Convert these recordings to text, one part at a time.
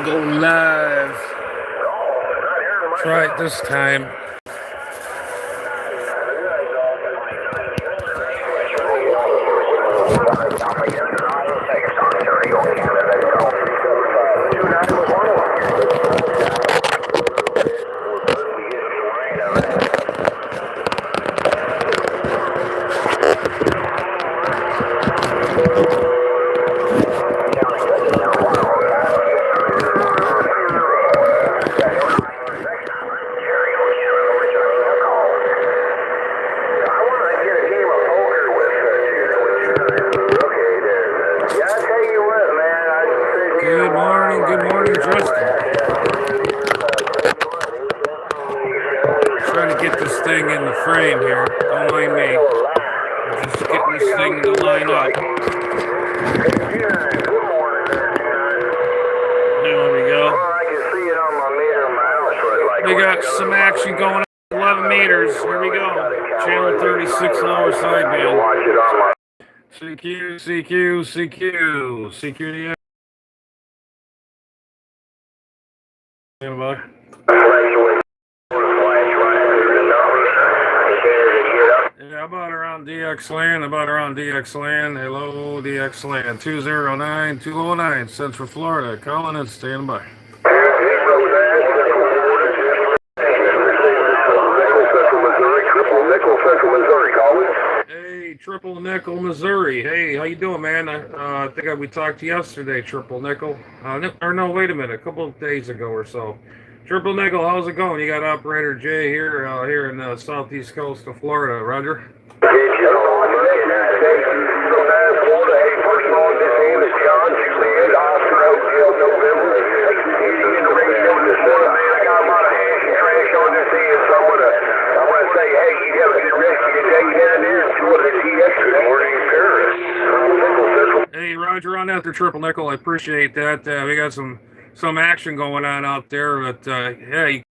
go live. Try it this time. Good morning, Justin. Trying to get this thing in the frame here. Don't mind me. I'm just getting this thing to line up. There we go. We got some action going on. 11 meters. Here we go. Channel 36 lower sideband. CQ, CQ, CQ, CQ. Yeah, about around DX land. Hello, DX land. 209 Central Florida. Calling and stand by. Hey, Triple Nickel, Missouri. Hey, how you doing, man? I think we talked to you yesterday, Triple Nickel. No, wait a minute. A couple of days ago or so. Triple Nickel, how's it going? You got Operator Jay here in the southeast coast of Florida. Roger. Hey, Roger, on that there, Triple Nickel. I appreciate that. We got some action going on out there, but yeah, a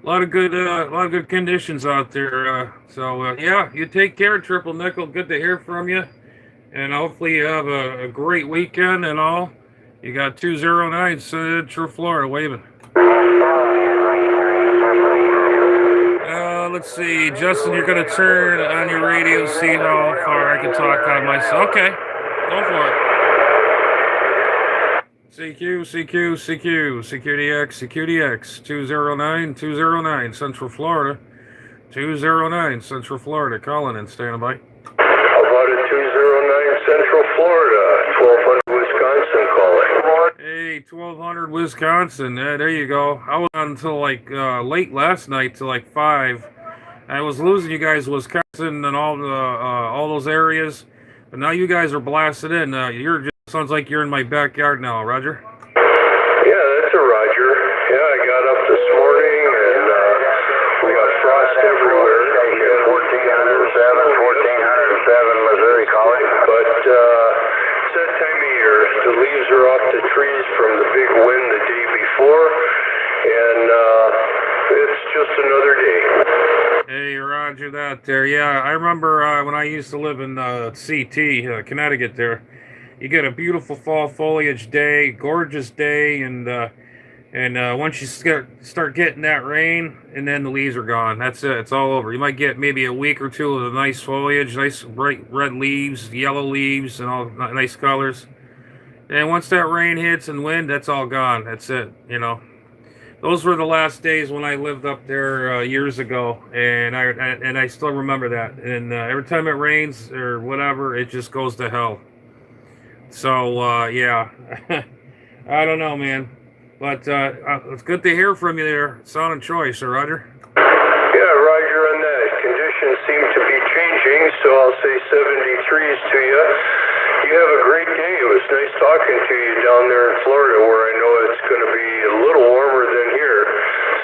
lot of good conditions out there. So yeah, you take care, Triple Nickel. Good to hear from you, and hopefully you have a great weekend and all. You got 209 Central Florida waving. Let's see, Justin, you're gonna turn on your radio, see how far I can talk on myself. Okay, go for it. CQDX, 209 Central Florida. 209 Central Florida, calling and standing by. About a 209 Central Florida, 1200 Wisconsin calling. Hey, 1200 Wisconsin, there you go. I was on until like late last night till like 5. I was losing you guys, Wisconsin and all those areas. But now you guys are blasted in. Sounds like you're in my backyard now, Roger. Yeah, that's a Roger. Yeah, I got up this morning and we got frost everywhere. We got 1407 Missouri calling. But it's that time of year. The leaves are off the trees from the big wind the day before. And it's just another day. Hey, Roger that there. Yeah, I remember when I used to live in CT, Connecticut there. You get a beautiful fall foliage day, gorgeous day, and once you start getting that rain, and then the leaves are gone. That's it. It's all over. You might get maybe a week or two of the nice foliage, nice bright red leaves, yellow leaves, and all nice colors. And once that rain hits and wind, that's all gone. That's it. You know, those were the last days when I lived up there years ago, and I still remember that. And every time it rains or whatever, it just goes to hell. So, yeah, I don't know, man, but it's good to hear from you there, Sound and Choice, sir, Roger. Yeah, Roger on that. Conditions seem to be changing, so I'll say 73s to you. You have a great day. It was nice talking to you down there in Florida, where I know it's going to be a little warmer than here.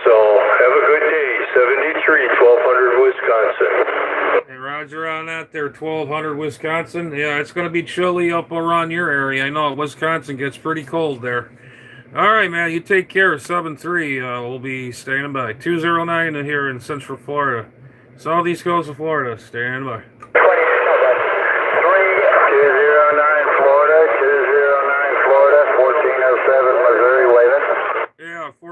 So, have a good day. 73, 1200 Wisconsin. Hey, Roger on that there, 1200 Wisconsin. Yeah, it's going to be chilly up around your area. I know Wisconsin gets pretty cold there. All right, man, you take care. 7-3, we'll be standing by. 209 here in Central Florida. Southeast coast of Florida, stand by. 209 Florida, 1407 Missouri.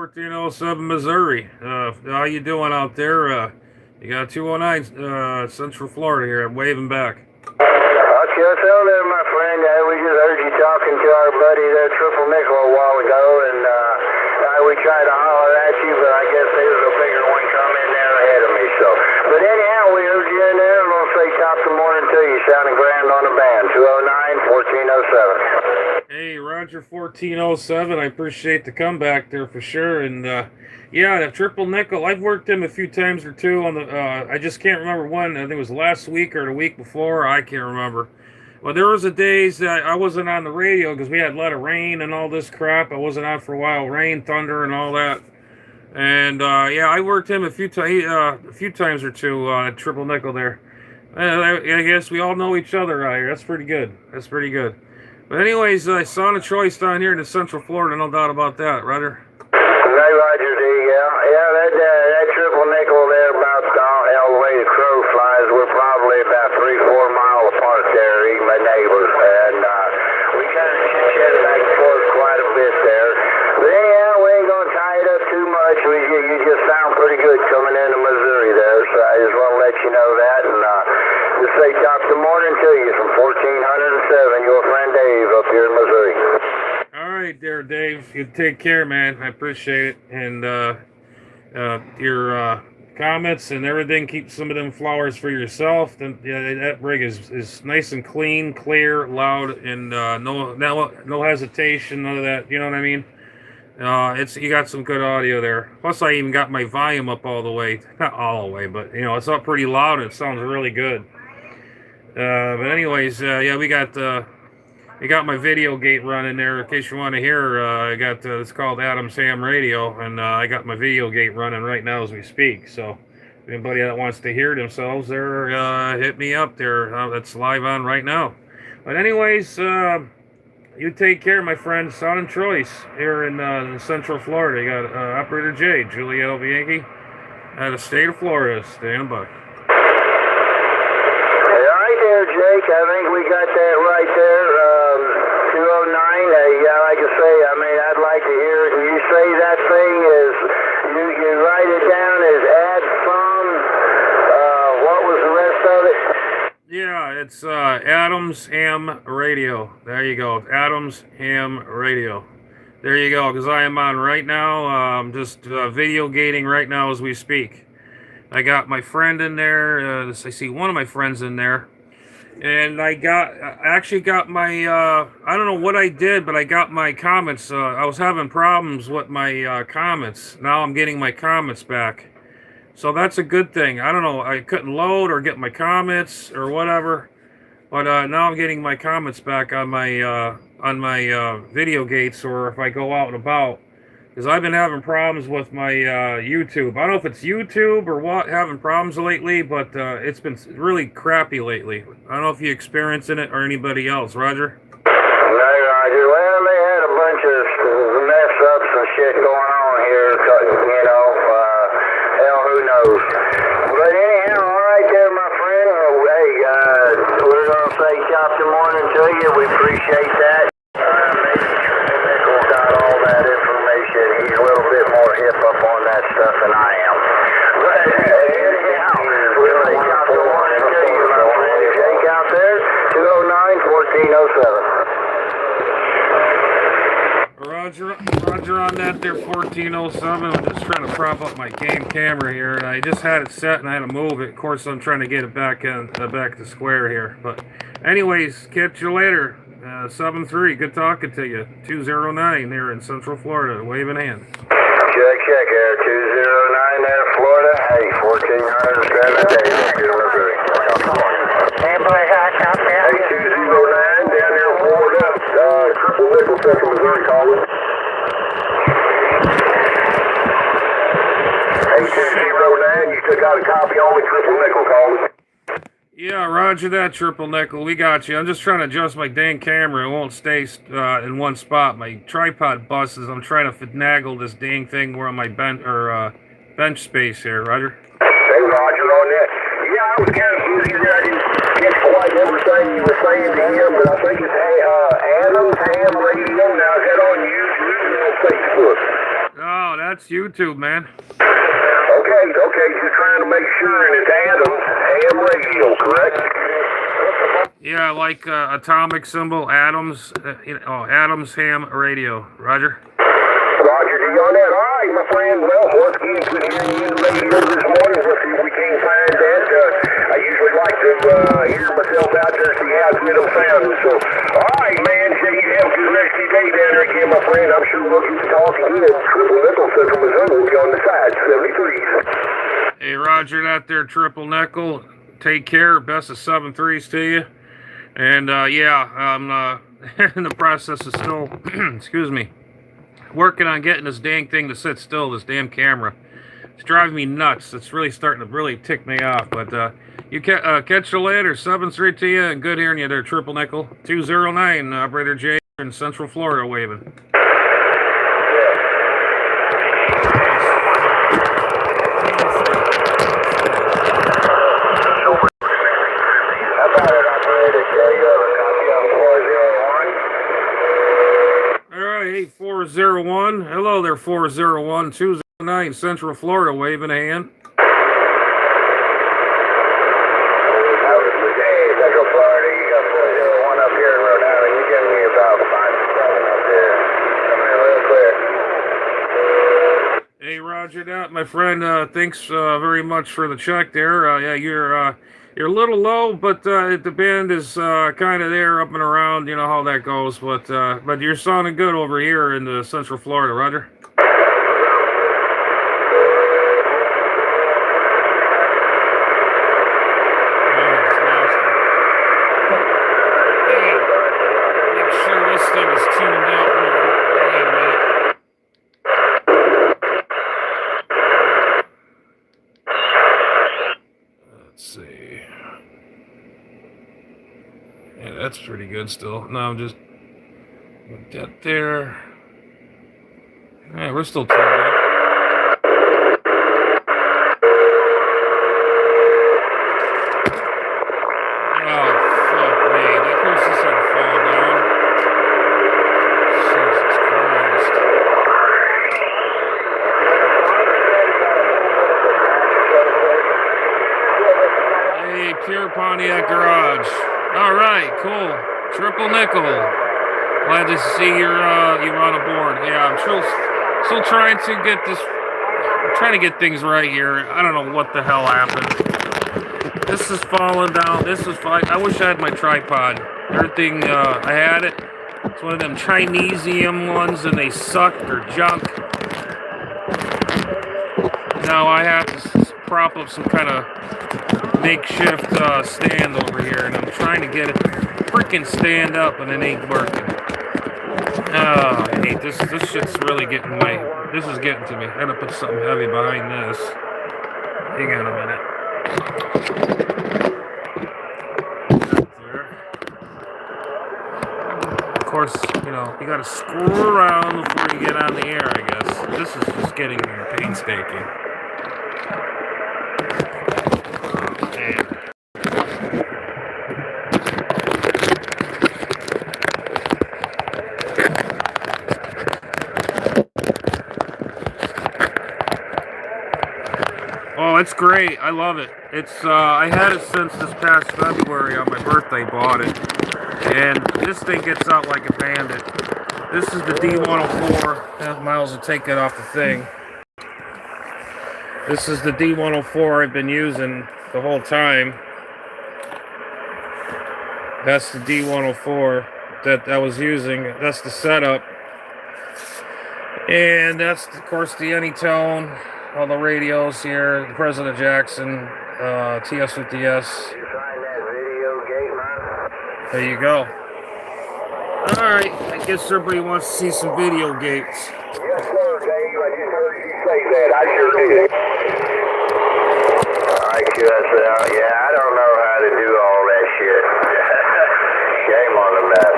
1407 Missouri. How you doing out there? You got 209 Central Florida here. I'm waving back. Okay, hello there, my friend. We just heard you talking to our buddy there, Triple Nickel, a while ago, and we tried to holler at you, but I guess there was a bigger one coming there ahead of me. So, but anyhow, we heard you in there, and we'll say top of the morning to you, sounding grand on the band, 209-1407. Hey, Roger 1407. I appreciate the comeback there for sure. And yeah, the Triple Nickel. I've worked him a few times or two on the. I just can't remember when. I think it was last week or the week before. I can't remember. Well, there was a days that I wasn't on the radio because we had a lot of rain and all this crap. I wasn't on for a while. Rain, thunder, and all that. And yeah, I worked him a few times or two at Triple Nickel there. I guess we all know each other out here. That's pretty good. That's pretty good. But anyways, son of choice down here in Central Florida, no doubt about that, Roger. Hey, Roger D. Yeah, that Triple Nickel there about all the way the crow flies. We're probably about 3-4 miles apart there, even my neighbors, and we kind of chit-chat back and forth quite a bit there. But anyhow, we ain't gonna tie it up too much. You just sound pretty good coming into Missouri there, so I just want to let you know that, and just say top of the morning to you from 1407. Your friend Dave up here in Missouri. All right, there, Dave. You take care, man. I appreciate it, and your comments and everything. Keep some of them flowers for yourself. Then yeah, that rig is nice and clean, clear, loud, and no hesitation, none of that. You know what I mean? You got some good audio there. Plus, I even got my volume up all the way. Not all the way, but you know, it's up pretty loud and it sounds really good. But anyways, yeah, we got my video gate running there. In case you want to hear, I got it's called Adam's Ham Radio, and I got my video gate running right now as we speak. So, if anybody that wants to hear themselves there, hit me up there. That's live on right now. But anyways, you take care, my friend. Son and choice here in Central Florida. You got Operator J, Juliet Yankee, out of the state of Florida. Stand by. Jake, I think we got that right there. 209. Yeah, like I say, I mean, I'd like to hear it. You say that thing is, you write it down as add from. What was the rest of it? Yeah, it's Adam's Ham Radio. There you go, Adam's Ham Radio. There you go, because I am on right now. I'm just video gating right now as we speak. I got my friend in there. I see one of my friends in there. And I actually got my, I don't know what I did, but I got my comments. I was having problems with my comments. Now I'm getting my comments back. So that's a good thing. I don't know, I couldn't load or get my comments or whatever. But now I'm getting my comments back on my video gates, or if I go out and about. Because I've been having problems with my YouTube. I don't know if it's YouTube or what, having problems lately, but it's been really crappy lately. I don't know if you're experiencing it or anybody else. Roger? No, Roger. Well, they had a bunch of mess-ups and shit going on here, you know. Hell, who knows? But anyhow, all right there, my friend. Hey, we're going to say top the morning to you. We appreciate that. He's a little bit more hip up on that stuff than I am. But anyhow, we'll take out the one and two, my friend. Jake out there, 209-1407. Roger on that there, 1407. I'm just trying to prop up my game camera here, and I just had it set and I had to move it. Of course, I'm trying to get it back to square here. But anyways, catch you later. 7-3, good talking to you. 209 here in Central Florida, waving hand. Check here, 209 there, Florida. Hey, 1407 days up here in Missouri. Hey, 209 down there in Florida. Triple Nickel, Central Missouri calling. Hey, 209, you took out a copy only, Triple Nickel calling. Yeah, roger that, Triple Nickel. We got you. I'm just trying to adjust my dang camera. It won't stay in one spot. My tripod busts. I'm trying to finagle this dang thing where on my bench space here. Roger. Hey, Roger on that. Yeah, I was kind of busy there. I didn't get quite everything you were saying to him, but I think it's Adam's Ham Radio. Now, is that on YouTube and on Facebook? Oh, that's YouTube, man. Okay, just trying to make sure, and it's Adams, Ham Radio, correct? Yeah, like atomic symbol, Adams, Adams Ham Radio. Roger. Roger, do you on that? All right, my friend. Well, once again, good hearing you in the radio this morning. Let's see if we can't find that. I usually like to hear myself out there, see how good I'm sounding. So, all right, man. Say you have a good rest of your day down there again, my friend. I'm sure we'll get to talk again. Triple Nickel, Central Missouri will be on the side, 73s. Hey, Roger, that there, Triple Nickel. Take care. Best of 7-3s to you. And yeah, I'm in the process of still, excuse me, working on getting this dang thing to sit still, this damn camera. It's driving me nuts. It's really starting to really tick me off. But you catch you later. 7-3 to you, and good hearing you there, Triple Nickel. 209, Operator J in Central Florida waving. Alright, hey, 401. Hello there, 401. 209, Central Florida, waving a hand. Central Florida, you got 401 up here in Rhode Island. You give me about 5 to 7 up there. Coming in real clear. Hey, Roger that, my friend. Thanks very much for the check there. Yeah, you're a little low, but the band is kind of there, up and around. You know how that goes. But you're sounding good over here in the Central Florida, Roger. Make sure this thing is tuned out here. Wait a minute. Let's see. Yeah, that's pretty good still. No, I'm just put that there. Yeah, we're still tuned up. Oh, fuck me. Of course this didn't fall down. Jesus Christ. Hey, Pure Pontiac Garage. All right, cool. Triple Nickel. Glad to see you're on aboard. Yeah, I'm still trying to get this. I'm trying to get things right here. I don't know what the hell happened. This is falling down. This is fine. I wish I had my tripod. Everything, I had it. It's one of them Chinesium ones, and they suck. They're junk. Now I have to prop up some kind of makeshift stand over here, and I'm trying to get it freaking stand up, and it ain't working. Oh, I hate this. This shit's really getting my. This is getting to me. I gotta put something heavy behind this. Hang on a minute. Of course, you know, you gotta screw around before you get on the air, I guess. This is just getting painstaking. Oh, man. Oh, it's great. I love it. It's I had it since this past February. On my birthday, bought it. And this thing gets out like a bandit. This is the D104. Miles will take it off the thing. This is the D104 I've been using the whole time. That's the D104 that I was using. That's the setup. And that's, of course, the Anytone. All the radios here. The President Jackson, TS50S. There you go. Alright, I guess everybody wants to see some video gates. Yes, sir, Dave. I just heard you say that. I sure did. Alright, QSL. Yeah, I don't know how to do all that shit. Shame on the mess.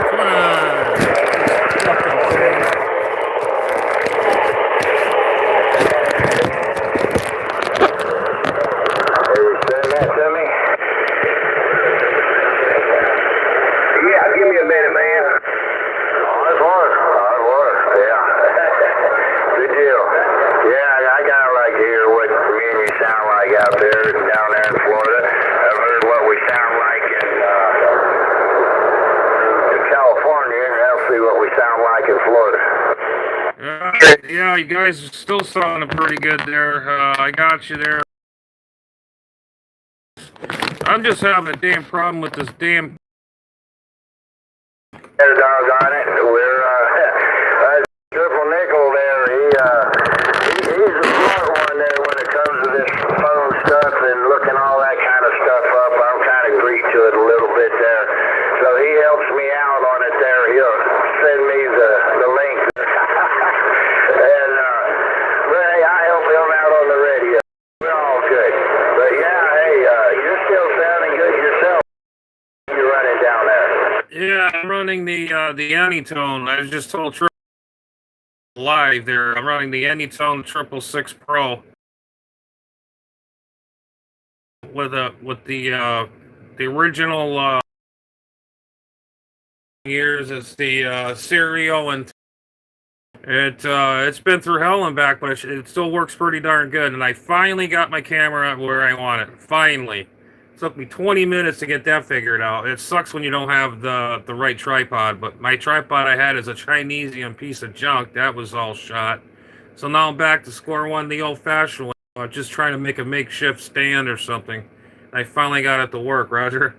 Come on. Fucking thing. Send that to me. Yeah, give me a minute, man. Hard work. Yeah, you guys are still sounding pretty good there. I got you there. I'm just having a damn problem with this damn. Doggone it. We're, Triple Nickel there, he's a smart one there when it comes to this phone stuff and looking all that kind of stuff up. I'm kind of Greek to it a little bit there. So he helps me out on it there. He'll send me the link. And, but hey, I help him out on the radio. We're all good. But yeah, hey, you're still sounding good yourself. You're running down there. Yeah, I'm running the Anytone. I was just told live there. I'm running the Anytone 666 Pro with the original years. It's the stereo, and it's been through hell and back, but it still works pretty darn good. And I finally got my camera where I want it. Finally. It took me 20 minutes to get that figured out. It sucks when you don't have the right tripod, but my tripod I had is a Chinesian piece of junk. That was all shot. So now I'm back to square one, the old-fashioned way. Just trying to make a makeshift stand or something. I finally got it to work, Roger.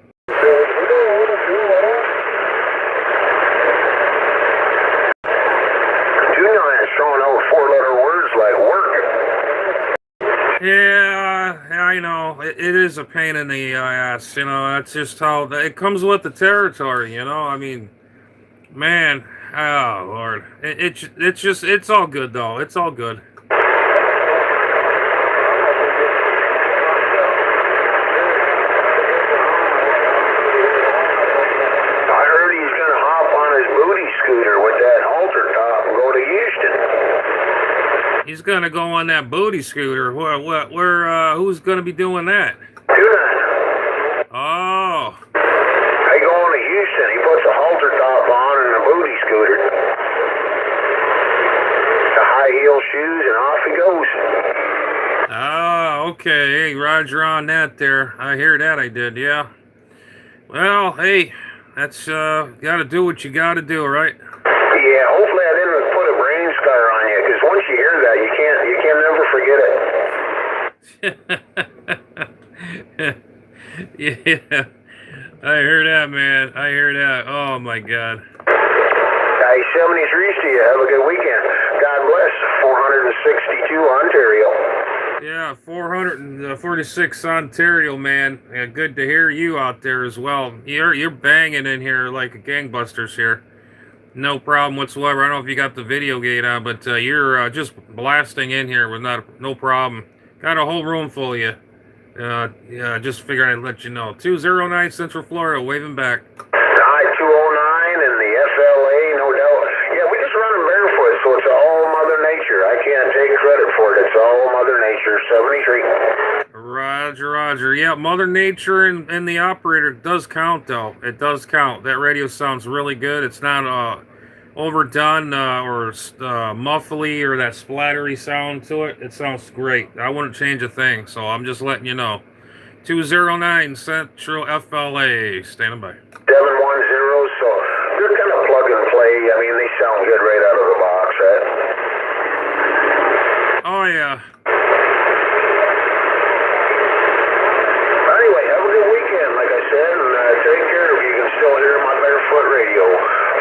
Throwing out 4-letter words like work. Yeah, I know. It is a pain in the ass, you know. That's just how it comes with the territory, you know. I mean, man, oh Lord, it's just it's all good though. It's all good. I heard he's gonna hop on his booty scooter with that halter top and go to Houston. He's gonna go on that booty scooter. Where? Who's gonna be doing that? Tuna. Oh. They go on to Houston. He puts a halter top on and a booty scooter. The high heel shoes and off he goes. Oh, okay. Hey, Roger on that there. I hear that I did, yeah. Well, hey, that's gotta do what you gotta do, right? Yeah, hopefully I didn't put a brain scar on you, because once you hear that, you can't never forget it. Yeah, I hear that, man. I hear that. Oh my God. Hey, 73s to you. Have a good weekend. God bless. 462 Ontario. Yeah, 446 Ontario, man. Yeah, good to hear you out there as well. You're banging in here like a gangbusters here. No problem whatsoever. I don't know if you got the video gate on, but you're just blasting in here with no problem. Got a whole room full of you. Yeah, just figured I'd let you know. 209 Central Florida, waving back. I-209 and the FLA, no doubt. Yeah, we just run them barefoot, so it's all Mother Nature. I can't take credit for it. It's all Mother Nature. 73. Roger. Yeah, Mother Nature and the operator does count, though. It does count. That radio sounds really good. It's not overdone or muffly or that splattery sound to it. It sounds great. I wouldn't change a thing, so I'm just letting you know. 209 Central FLA, standing by. 710, so they're kind of plug and play. I mean, they sound good right out of the box, right? Oh, yeah. Anyway, have a good weekend, like I said, and take care if you can still hear my barefoot radio.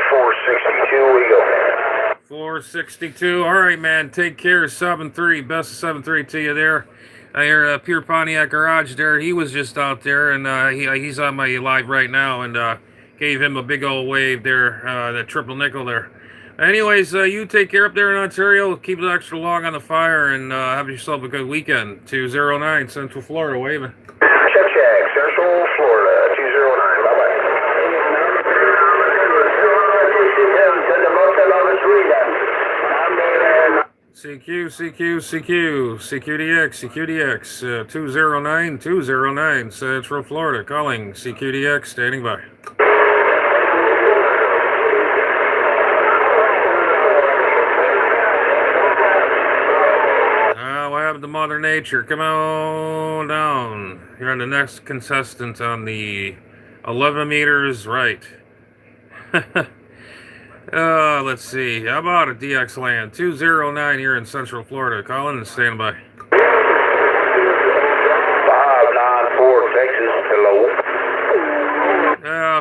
462, we go. 462. All right, man. Take care. 73. Best of 73 to you there. I hear Pure Pontiac Garage there. He was just out there, and he's on my live right now, and gave him a big old wave there, that triple nickel there. Anyways, you take care up there in Ontario. Keep it extra long on the fire, and have yourself a good weekend. 209 Central Florida, waving. Check, Central Florida, 209. Bye-bye. CQDX, 209 Central Florida, calling CQDX, standing by. What happened to Mother Nature? Come on down. You're on the next contestant on the 11 meters right. Let's see. How about a DX Land? 209 here in Central Florida. Calling and stand by. 594 Texas, hello.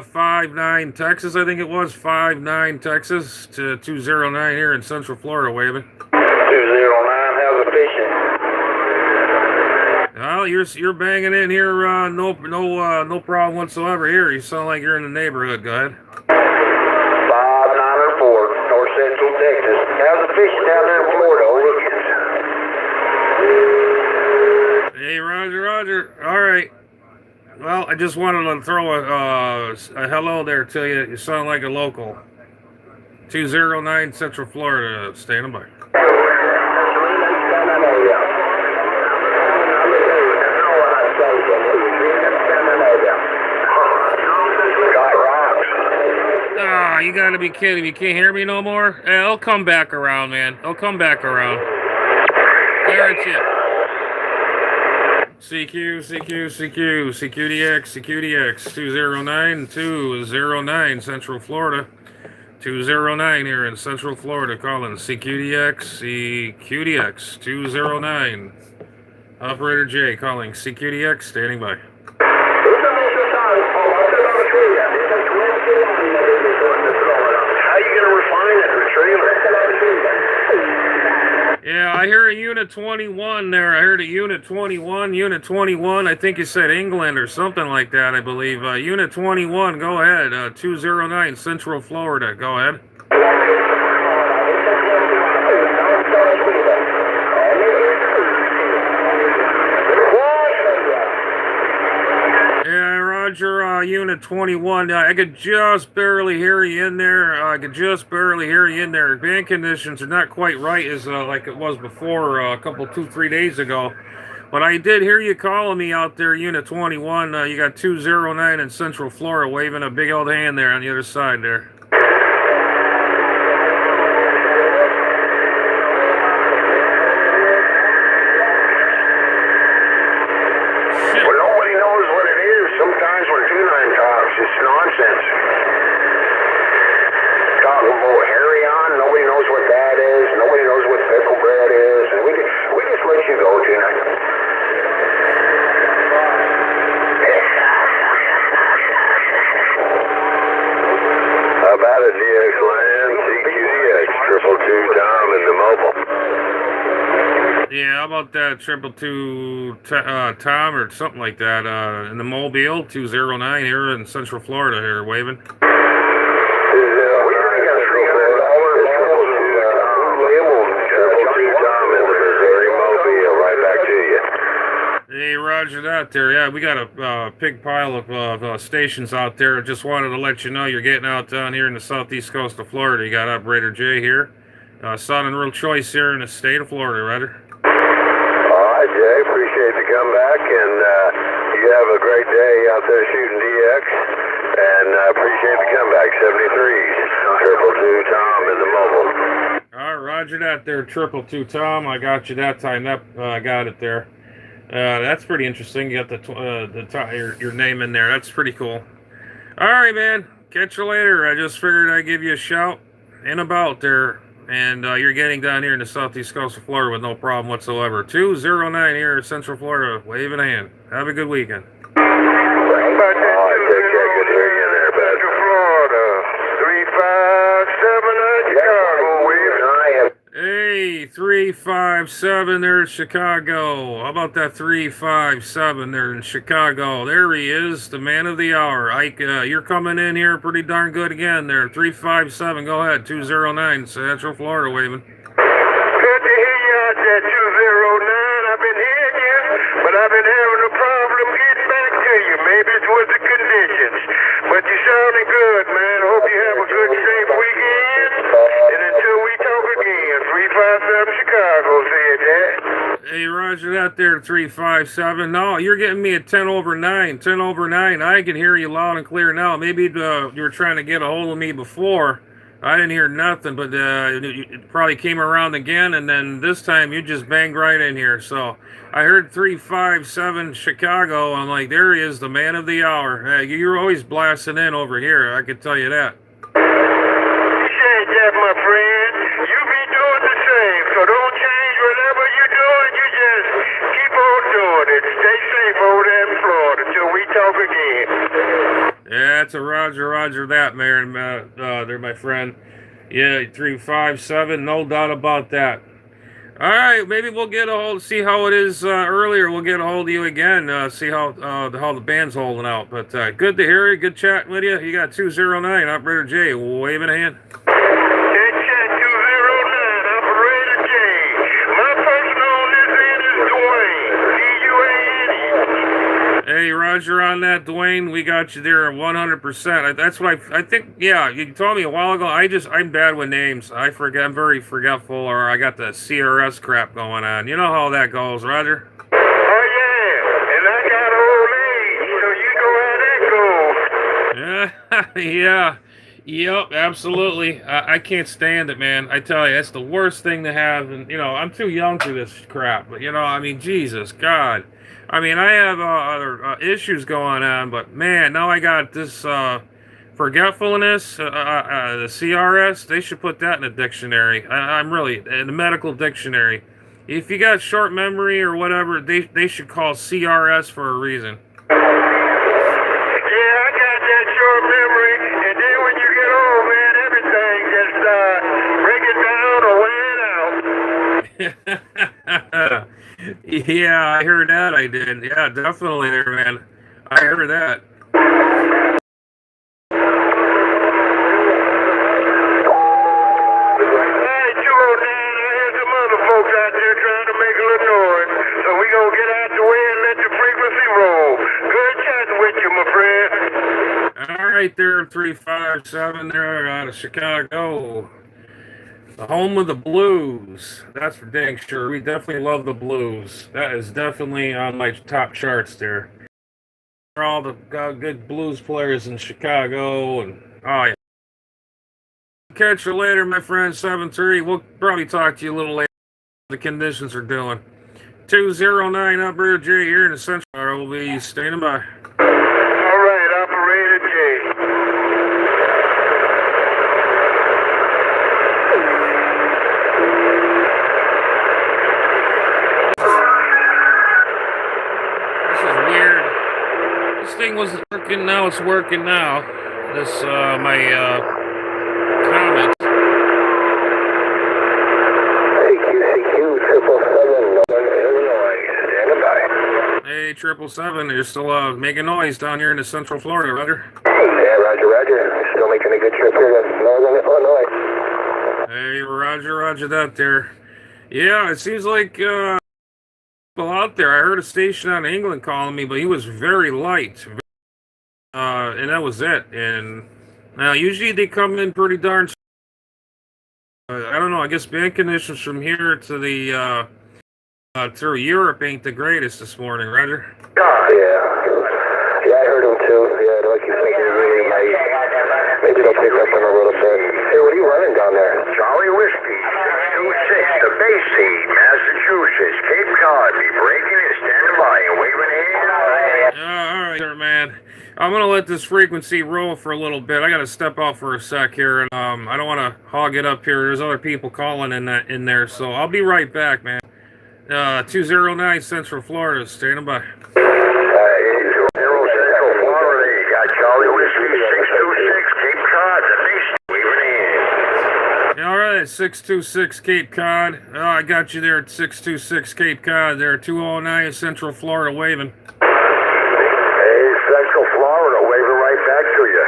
59 Texas, I think it was. 59 Texas to 209 here in Central Florida, waving. 209, how's the fishing? Well, you're banging in here, no problem whatsoever here. You sound like you're in the neighborhood. Go ahead. 594, North Central Texas. How's the fishing down there in Florida? Hey, Roger. All right. Well, I just wanted to throw a hello there to you. You sound like a local. 209 Central Florida, standing by. Ah, you gotta be kidding. You can't hear me no more? It'll come back around, man. It'll come back around. Guarantee it. CQDX, 209 Central Florida. 209 here in Central Florida, calling CQDX, 209. Operator J calling CQDX, standing by. Yeah, I hear a Unit 21 there. I heard a Unit 21. Unit 21, I think you said England or something like that, I believe. Unit 21, go ahead. 209 Central Florida, go ahead. Yeah, Roger, Unit 21. I could just barely hear you in there. Band conditions are not quite right as like it was before a couple, 2-3 days ago. But I did hear you calling me out there, Unit 21. You got 209 in Central Florida waving a big old hand there on the other side there. Sometimes when 29 talks, it's nonsense. Talking about Harry on, nobody knows what that is. Nobody knows what pickle bread is. And we just let you go, Tina. How about a DX Land, CQDX, 222 Tom in the mobile? Yeah, how about that 222 Tom or something like that in the Mobile, 209 here in Central Florida here, waving. Hey, Roger that there. Yeah, we got a big pile of stations out there. Just wanted to let you know you're getting out down here in the southeast coast of Florida. You got Operator J here. Sounding real choice here in the state of Florida, Roger. Jay, appreciate the comeback, and you have a great day out there shooting DX, and appreciate the comeback. 73s, 222 Tom in the mobile. All right, Roger that there, 222 Tom. I got you that time. I got it there. That's pretty interesting. You got your name in there. That's pretty cool. All right, man. Catch you later. I just figured I'd give you a shout and about there. And you're getting down here in the southeast coast of Florida with no problem whatsoever. 209 here in Central Florida. Wave in hand. Have a good weekend. Good to hear you there, Central Florida. 357 Chicago. Hey, 357 there in Chicago. How about that 357 there in Chicago? There he is, the man of the hour. Ike, you're coming in here pretty darn good again there. 357, go ahead. 209, Central Florida, waving. Good to hear you out there, 209. I've been hearing you, but I've been having a problem getting back to you. Maybe it was the conditions. But you're sounding good, man. Hope you have a good, safe weekend. And until we talk again, 357 Chicago, see you, Dad. Hey, Roger that there, 357. No, you're getting me at 10 over 9. 10 over 9. I can hear you loud and clear now. Maybe you were trying to get a hold of me before. I didn't hear nothing, but it probably came around again, and then this time you just banged right in here. So I heard 357 Chicago. I'm like, there he is, the man of the hour. Hey, you're always blasting in over here. I can tell you that. You said that's a Roger that, man. There, my friend. Yeah, 357, no doubt about that. All right, maybe we'll get a hold, see how it is earlier. We'll get a hold of you again, see how the band's holding out. But good to hear you. Good chatting with you. You got 209, Operator J, waving a hand. Head chat 209, Operator J. My person on this end is Dwayne. D-U-A-N-E. Hey, Roger, on that, Dwayne, we got you there 100%. That's what I think. Yeah, you told me a while ago. I'm bad with names. I forget. I'm very forgetful, or I got the CRS crap going on. You know how that goes, Roger. Oh, yeah. And I got old age, so you know how that goes. Yeah. Yep, absolutely. I can't stand it, man. I tell you, it's the worst thing to have. And, I'm too young for this crap. But, I mean, Jesus, God. I mean, I have other issues going on, but, man, now I got this forgetfulness, the CRS. They should put that in a dictionary. I'm really, in the medical dictionary. If you got short memory or whatever, they should call CRS for a reason. Yeah, I got that short memory, and then when you get old, man, everything just breaking down or wearing out. Yeah, I heard that. I did. Yeah, definitely there, man. I heard that. Hey, 209, I heard some other folks out there trying to make a little noise, so we gonna get out the way and let the frequency roll. Good chatting with you, my friend. All right, there, 357 there out of Chicago. The home of the blues. That's for dang sure. We definitely love the blues. That is definitely on my top charts there. All the good blues players in Chicago. And oh, yeah. Catch you later, my friend. 7:30. We'll probably talk to you a little later. The conditions are doing. 209 Operator J here in the Central. I will be standing by. All right, Operator J. Thing wasn't working, now it's working now. This my comment. AQCQ 777 Illinois, standing by. Hey, 777, you're still making noise down here in the Central Florida, Roger. Yeah, Roger. Still making a good trip here to Northern Illinois. Hey, Roger that there. Yeah, it seems like people out there. I heard a station out in England calling me, but he was very light. And that was it. And usually they come in pretty darn. I don't know. I guess band conditions from here to the through Europe ain't the greatest this morning, Roger. Yeah, I heard him too. Yeah, like he's making it really light. Maybe they'll pick up in a little bit. Hey, what are you running down there? Charlie Whiskey, 626, the Bay Seed, Massachusetts, Cape Cod. Be breaking it, standing by and waving hands. All right, there, man. I'm gonna let this frequency roll for a little bit. I gotta step out for a sec here, and I don't want to hog it up here. There's other people calling in there, so I'll be right back, man. 209 Central Florida, standing by. 80 Central Florida, you got Charlie Whiskey, 626, Cape Cod, the Bay Seed, waving hands. All right, 626 Cape Cod. Oh, I got you there at 626 Cape Cod. There, 209 Central Florida, waving. Central Florida, waving right back to you.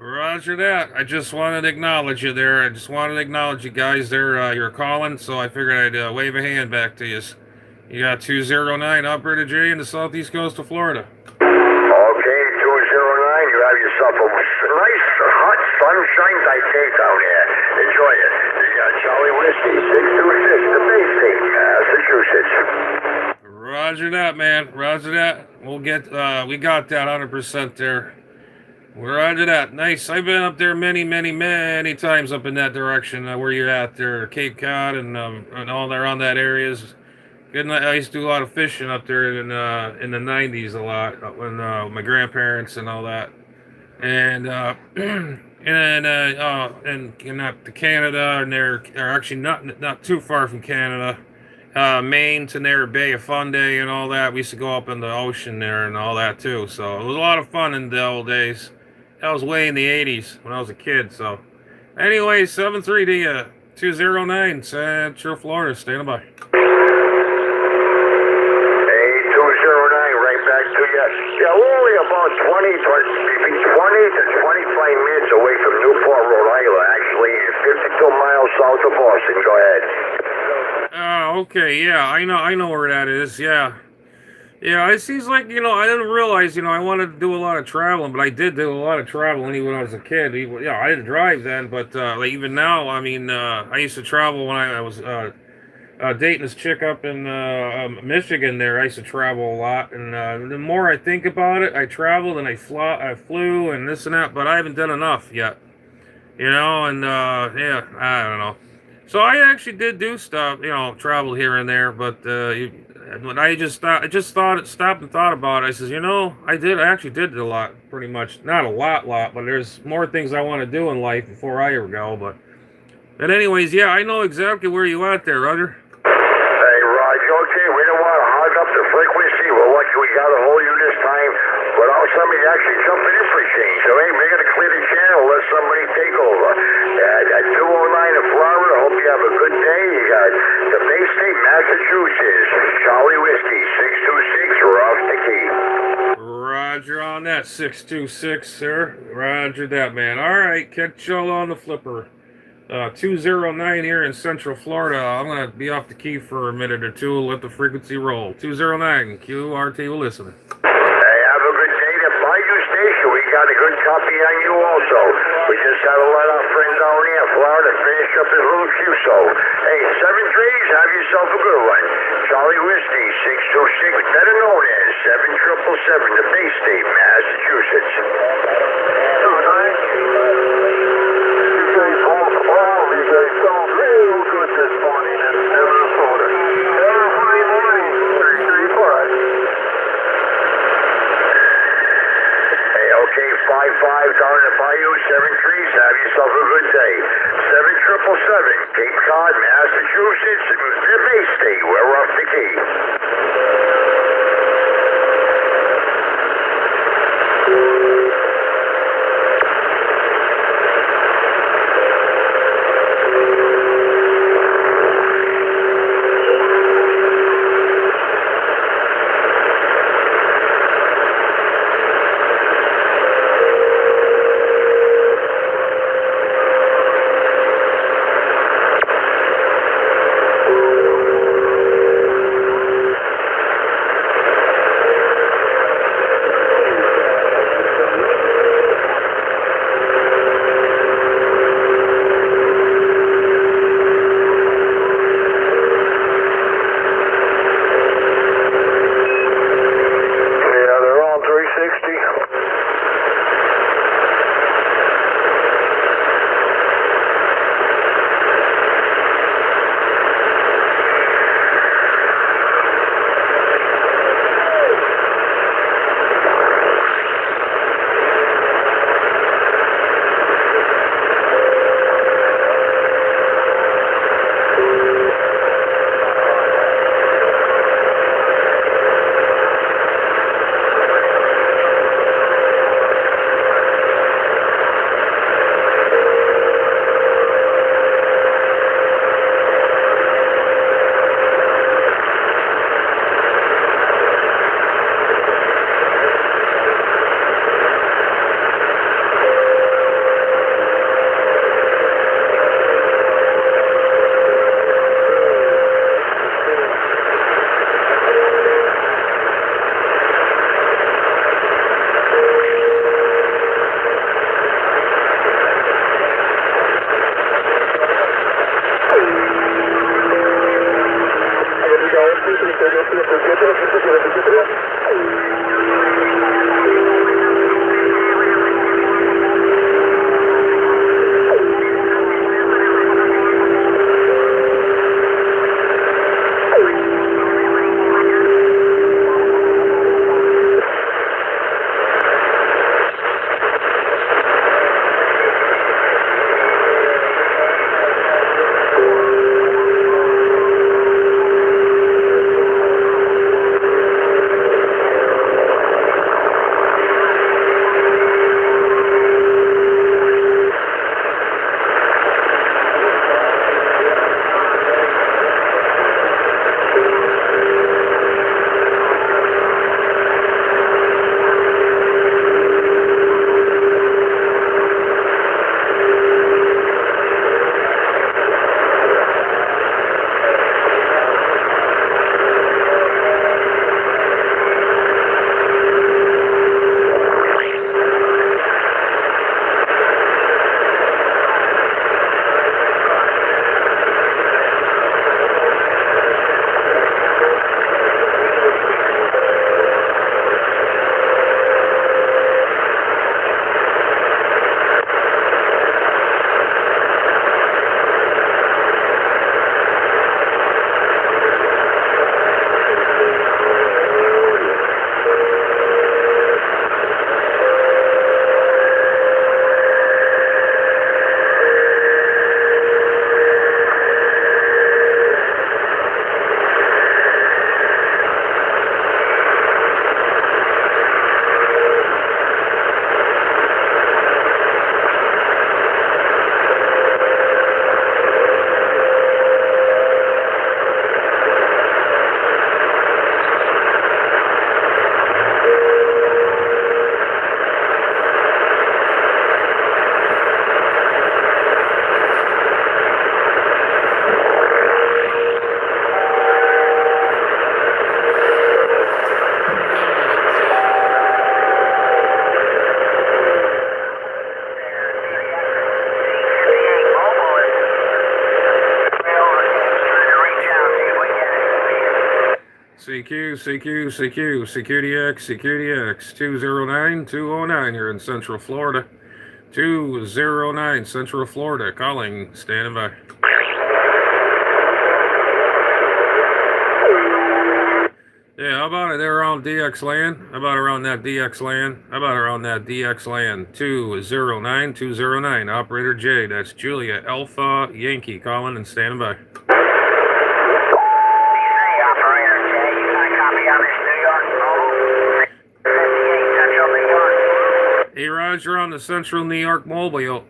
Roger that. I just wanted to acknowledge you there. I just wanted to acknowledge you guys there. You're calling, so I figured I'd wave a hand back to you. You got 209 Operator J in the southeast coast of Florida. Okay, 209, you have yourself a nice, hot, sunshine night day down here. Enjoy it. You got Charlie Whiskey, 626, the Bay State, Massachusetts. Roger that, man. Roger that. We got that 100% there. Roger that. Nice. I've been up there many times up in that direction where you're at there, Cape Cod and all around that areas. Good. I used to do a lot of fishing up there in the 90s a lot when my grandparents and all that. And and not to Canada, and they're actually not too far from Canada. Maine to near Bay of Fundy and all that. We used to go up in the ocean there and all that too. So it was a lot of fun in the old days. That was way in the 80s when I was a kid. So anyway, 73209 Central Florida. Standing by. Hey, 209, right back to you. Yeah, we're only about 20 to 25 minutes away from Newport, Rhode Island, actually, 52 miles south of Boston. Go ahead. Okay, yeah, I know where that is. Yeah. Yeah, it seems like, I didn't realize, I wanted to do a lot of traveling, but I did do a lot of traveling even when I was a kid. Yeah, I didn't drive then, but like even now, I mean, I used to travel when I was dating this chick up in Michigan there. I used to travel a lot, and the more I think about it, I traveled and I flew and this and that, but I haven't done enough yet, and yeah, I don't know. So I actually did do stuff, travel here and there, but when I just thought, stopped and thought about it. I says, I actually did a lot, pretty much, not a lot, but there's more things I want to do in life before I ever go. But anyways, yeah, I know exactly where you at there, Roger. Hey, Raj, okay, we don't want to hog up the frequency. We're lucky we got a hold of you this time without somebody actually jumping in for change. So, hey, we're going to clear the channel, let somebody take over. At 209 in Florida, hope you have a good day. You got the Bay State, Massachusetts, Charlie Whiskey, 626, we're off the key. Roger on that, 626, sir. Roger that, man. All right, catch y'all on the flipper. 209 here in Central Florida. I'm going to be off the key for a minute or two. Let the frequency roll. 209, QRT will listen. Hey, have a good day. The Bayou Station, we got a good copy on you also. We just had to let our friend down here in Florida finish up his little QSO. Hey, 7 trees, have yourself a good one. Charlie Whiskey, 626, better known as 7777, the Bay State, Massachusetts. This morning in Minnesota. Have a fine morning. 335. Hey, okay, 5-5 down in the Bayou, 7 trees. Have yourself a good day. 7777, Cape Cod, Massachusetts, the Bay State. We're off the key. CQDX, 209 here in Central Florida. 209 Central Florida, calling, standing by. Yeah, how about it there around DX land? How about around that DX land? How about around that DX land? 209, Operator J, that's Julia Alpha Yankee, calling and standing by. Hey, Roger, on the Central New York Mobile.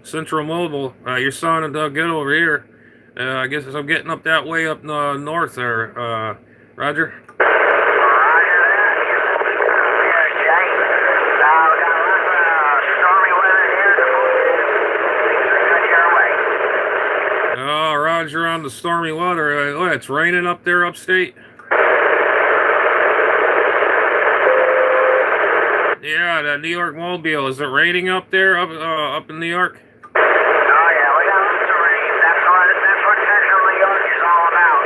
Central Mobile, your son and Doug, get over here. I guess I'm getting up that way up north there. Roger? Oh, Roger, on the stormy weather. It's raining up there upstate? Yeah, that New York Mobile. Is it raining up there, up in New York? Oh yeah, we got lots of rain. That's what Central New York is all about.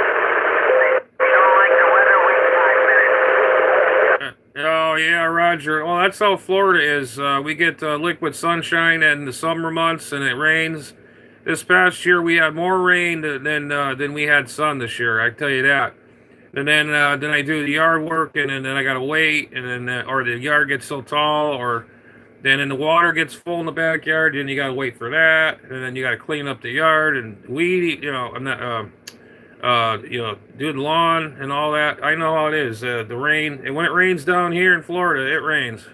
They don't like the weather, wait 5 minutes. Oh yeah, Roger. Well, that's how Florida is. We get liquid sunshine in the summer months, and it rains. This past year, we had more rain than we had sun this year. I tell you that. And then I do the yard work, and then I gotta wait, and then or the yard gets so tall, or then the water gets full in the backyard, and you gotta wait for that, and then you gotta clean up the yard and weed, I'm not, do the lawn and all that. I know how it is. The rain, and when it rains down here in Florida, it rains.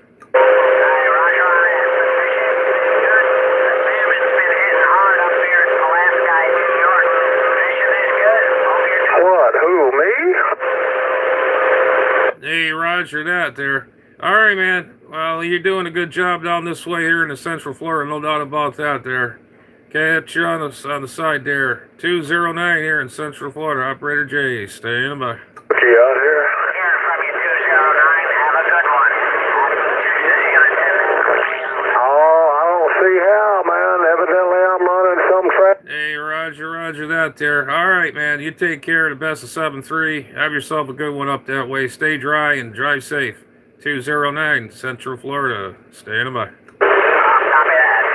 Hey, Roger that there. All right, man. Well, you're doing a good job down this way here in the Central Florida, no doubt about that there. Catch you on the side there. 209 here in Central Florida. Operator J, staying by. Okay, out here. Hearing from you, 209. Have a good one. Oh, I don't see how, man. Evidently, I'm running some traffic. Hey, Roger that there. All right, man. You take care. The best of 7-3. Have yourself a good one up that way. Stay dry and drive safe. 209 Central Florida. Standing by. Copy that.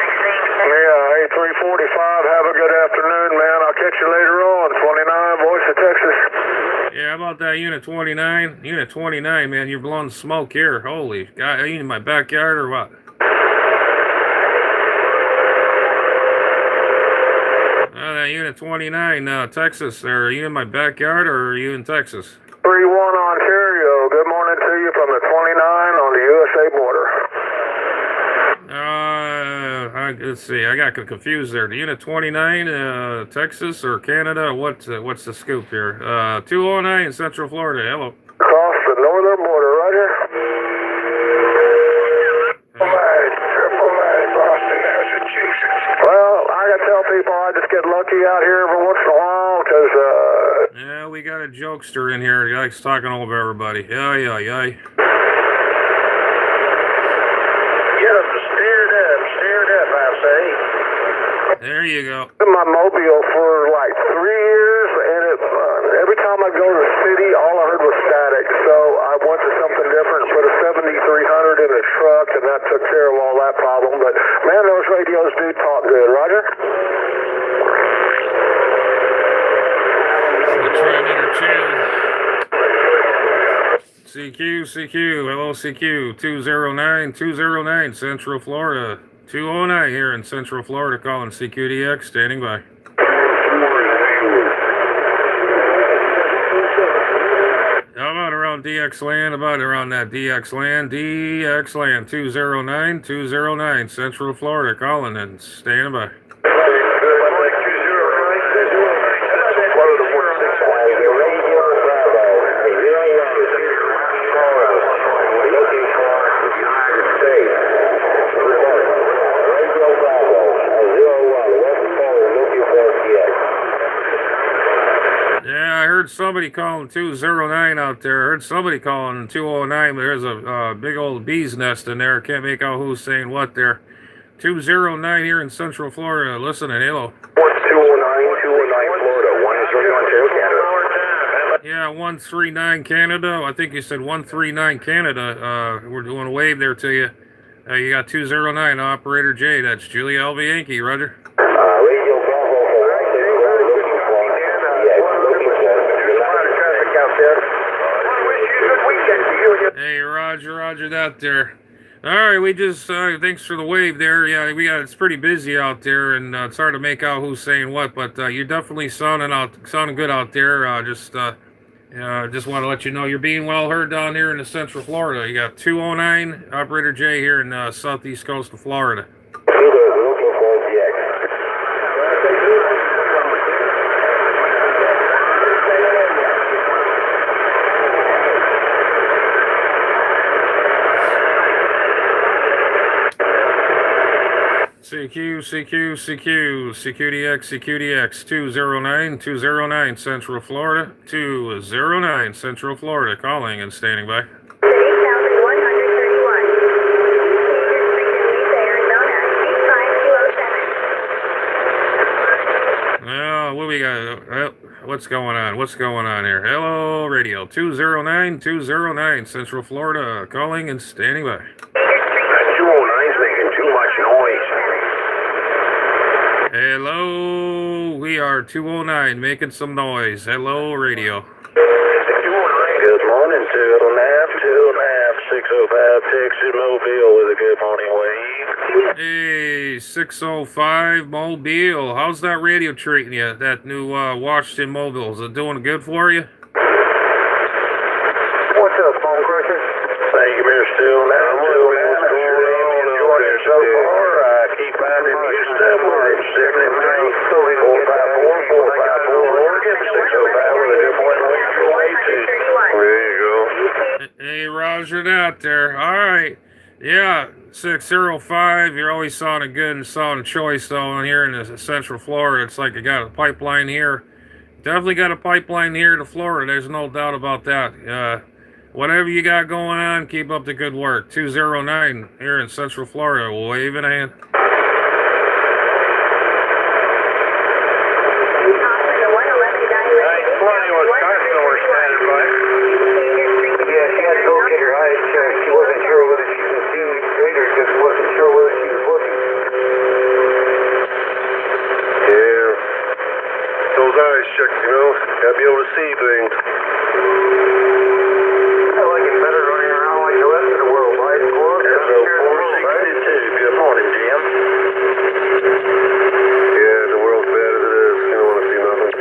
16. Yeah, 8345. Have a good afternoon, man. I'll catch you later on. 29, Voice of Texas. Yeah, how about that Unit 29? Unit 29, man. You're blowing smoke here. Holy God. Are you in my backyard or what? Unit 29, Texas. Are you in my backyard or are you in Texas? 31 Ontario. Good morning to you from the 29 on the USA border. Let's see. I got confused there. The Unit 29, Texas or Canada? What's the scoop here? 209 Central Florida. Hello. Across the northern border, Roger. Well, I gotta tell people I just get lucky out here every once in a while, because, Yeah, we got a jokester in here. He likes talking over everybody. Yeah. Get them steered up, I say. There you go. In my mobile for like 3 years, and every time I go to the city, all I heard was static, so I went to something different, put a 7300 in a truck, and that took care of all that problem, but man, those radios do talk good. Roger? We'll try another channel. CQ, hello CQ, 209 Central Florida. 209 here in Central Florida, calling CQDX, standing by. How about around DX land? About around that DX land? DX land, 209 Central Florida, calling and standing by. Yeah, I heard somebody calling 209 out there. I heard somebody calling 209, but there's a big old bee's nest in there. Can't make out who's saying what there. 209 here in Central Florida. Listen and hello. 209 Florida. 1 is running Ontario, Canada. Yeah, 139 Canada. I think you said 139 Canada. We're doing a wave there to you. You got 209 Operator J. That's Julia Alpha Yankee. Roger. Radio Bravo for 164. Hey, Roger that there. All right, we just thanks for the wave there. Yeah, it's pretty busy out there, and it's hard to make out who's saying what, but you're definitely sounding good out there. Just want to let you know you're being well heard down here in the Central Florida. You got 209 Operator J here in southeast coast of Florida. CQDX 209 Central Florida, 209 Central Florida, calling and standing by. 8131. Well, what we got? What's going on? What's going on here? Hello, radio 209 Central Florida, calling and standing by. 209's making too much noise. Hello, we are 209 making some noise. Hello, radio. 209, good morning, 605 Texas Mobile with a good morning wave. Hey, 605 Mobile. How's that radio treating you? That new Washington Mobile. Is it doing good for you? What's up, phone crusher? Thank you, Mr. 209. Enjoying it so far. Keep finding new stuff. We're at 454 Oregon, 605 with a good morning wave for wave 2. There you go. Hey, Roger that there. All right. Yeah, 605. You're always sounding good and sounding choice, though, here in the Central Florida. It's like you got a pipeline here. Definitely got a pipeline here to Florida. There's no doubt about that. Whatever you got going on, keep up the good work. 209 here in Central Florida. Wave in a hand. Gotta be able to see things. I like it better running around like the rest of the world, right? So 462. Good morning, Jim. Yeah, the world's bad as it is. You don't want to see nothing.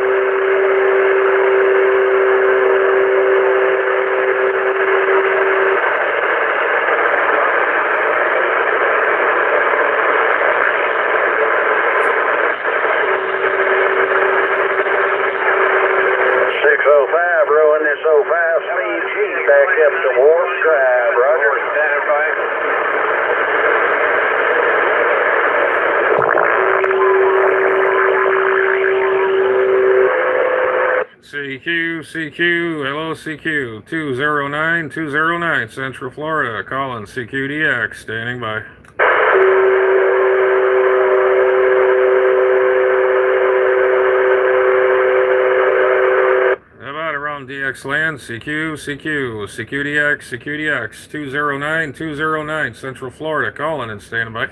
Rowing this 05 speed G back up to Wharf Drive. Roger. Standing by. CQ, hello CQ, 209 Central Florida, calling CQDX, standing by. DX land, CQDX, 209 Central Florida, calling and standing by.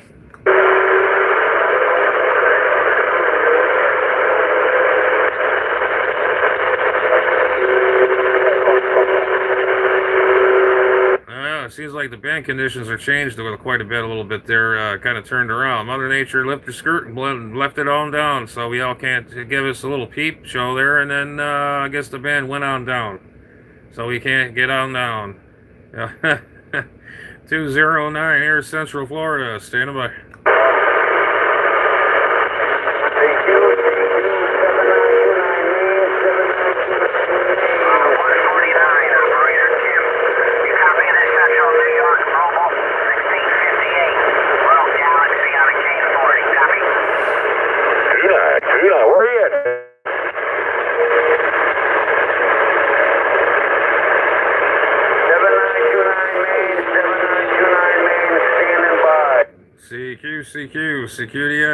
It seems like the band conditions are changed quite a little bit there, kind of turned around. Mother Nature lifted her skirt and left it on down, so we all can't give us a little peep show there, and then I guess the band went on down, so we can't get on down. 209 here, Central Florida, standing by.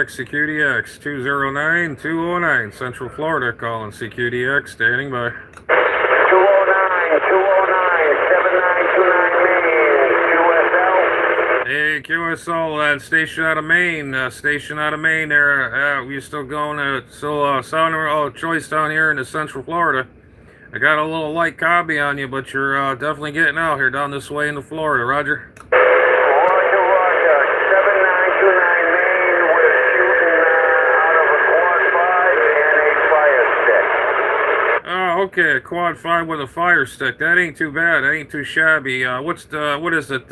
CQDX, 209 Central Florida, calling CQDX, standing by. 209, Okay, QSL, station out of Maine. Station out of Maine there. We still going sound choice down here in the Central Florida. I got a little light copy on you, but you're definitely getting out here down this way into Florida, Roger. Roger, Roger. 7929 Maine. We're shooting out of a quad 5 and a fire stick. Oh, okay, a quad 5 with a fire stick. That ain't too bad. That ain't too shabby. What is it?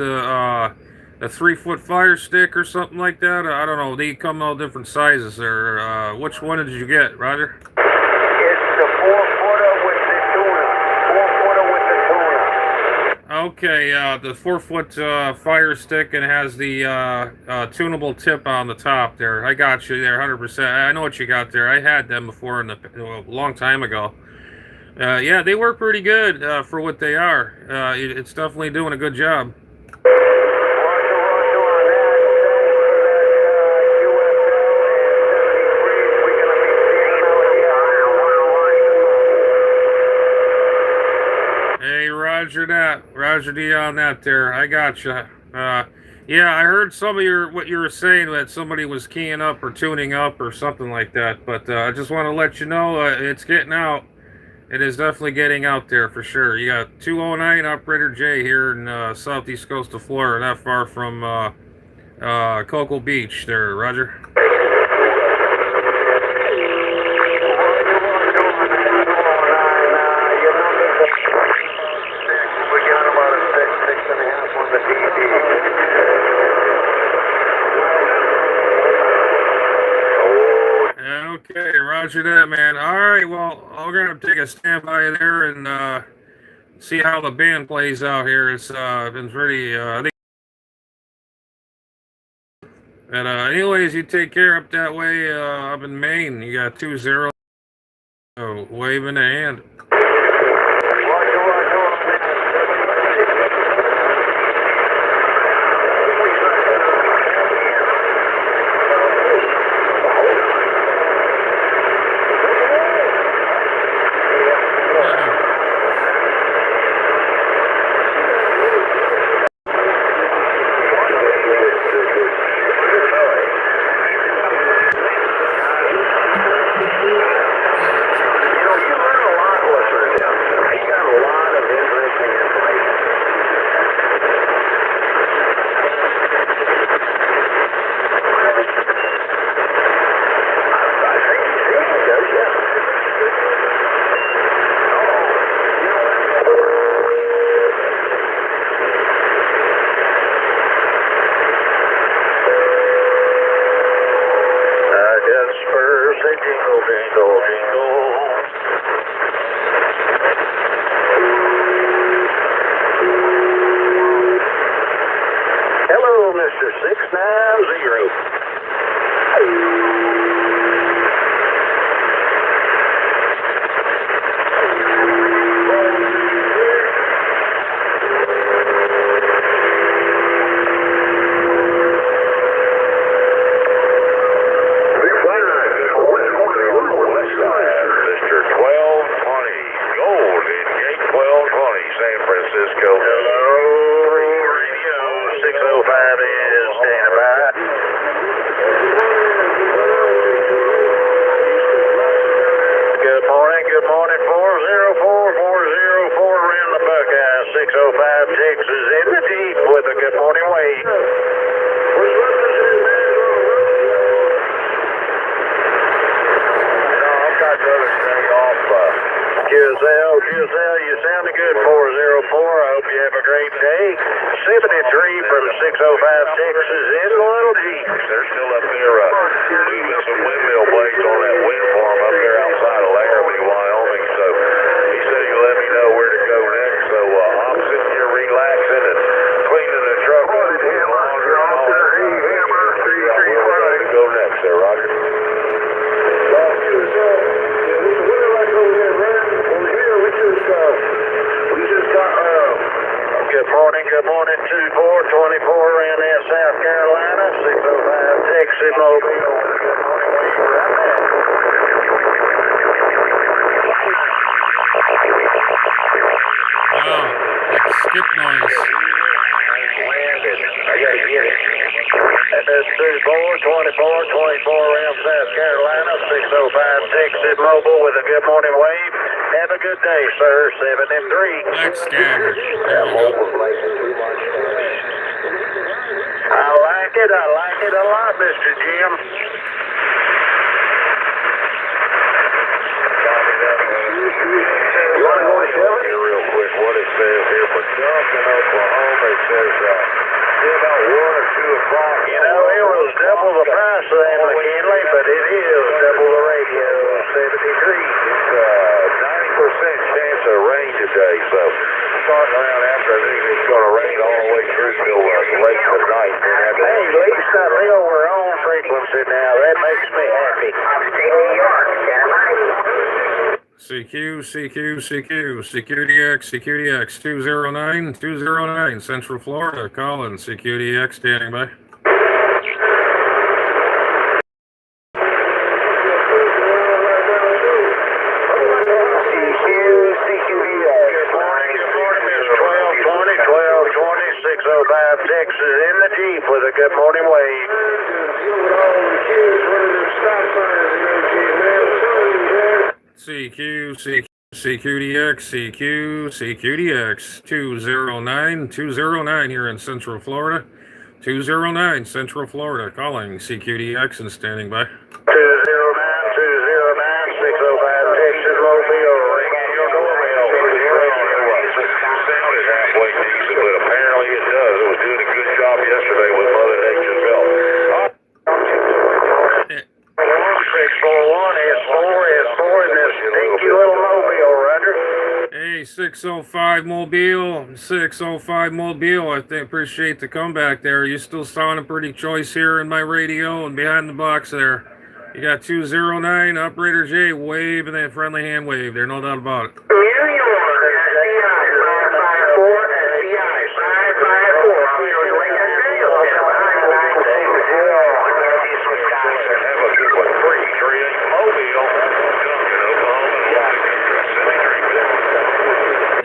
The 3-foot fire stick or something like that? I don't know. They come all different sizes there. Which one did you get, Roger? It's the 4-footer with the tuna. 4-footer with the tuna. Okay, the 4-foot fire stick and has the tunable tip on the top there. I got you there, 100%. I know what you got there. I had them before a long time ago. Yeah, they work pretty good for what they are. It's definitely doing a good job. Roger, Roger on that. Hey, Roger that. Roger D on that there. I gotcha. Yeah, I heard some of what you were saying, that somebody was keying up or tuning up or something like that. But I just want to let you know it's getting out. It is definitely getting out there for sure. You got 209 Operator J here in southeast coast of Florida, not far from Cocoa Beach there, Roger. Okay, Roger that, man. All right, well, I'm gonna take a standby there and see how the band plays out here. It's been pretty. I think. And anyways, you take care up that way. Up in Maine, you got 2-0. Waving the hand. Hello, Mr. 690. Giselle, you sounded good, 404. I hope you have a great day. 73 from 605 Texas in Little Deep. They're still up there moving some windmill blades on that wind farm up there outside of Laramie, Wyoming. So he said he'll let me know where to go next. So I'm sitting here relaxing and cleaning the truck up. Go next there, Roger. Good morning, 2424 around there, South Carolina, 605 Texas Mobile. Wow, like skip noise. I gotta get it. And it's 24 around South Carolina, 605 Texas Mobile with a good morning wave. Have a good day, sir. 7 and 3. Next standard. There we go. I like it a lot, Mr. Jim. You want to go to Shelby? Here real quick, what it says here for Duncan, Oklahoma, it says about 1 or 2 o'clock. You know, it was double the price of that McKinley, but it is double the radio, 73. It's 90% chance of rain today, so starting around afternoon, it's going to rain all the way through till late tonight. Hey, at least I feel we're on frequency now. That makes me happy. CQDX 209 Central Florida, calling CQDX, standing by. Texas in the Jeep with a good morning wave. CQDX 209 here in Central Florida. 209 Central Florida, calling CQDX and standing by. 209, 605 Texas Mobile, ringing your doorbell. Sounded halfway decent, but apparently it does. It was doing a good job yesterday with Mother Nature's belt. 641 S4 in this stinky little mobile, Roger. Hey, 605 Mobile. I appreciate the comeback there. You still sounding pretty choice here in my radio and behind the box there. You got 209, Operator J, wave, and then friendly hand wave there, no doubt about it.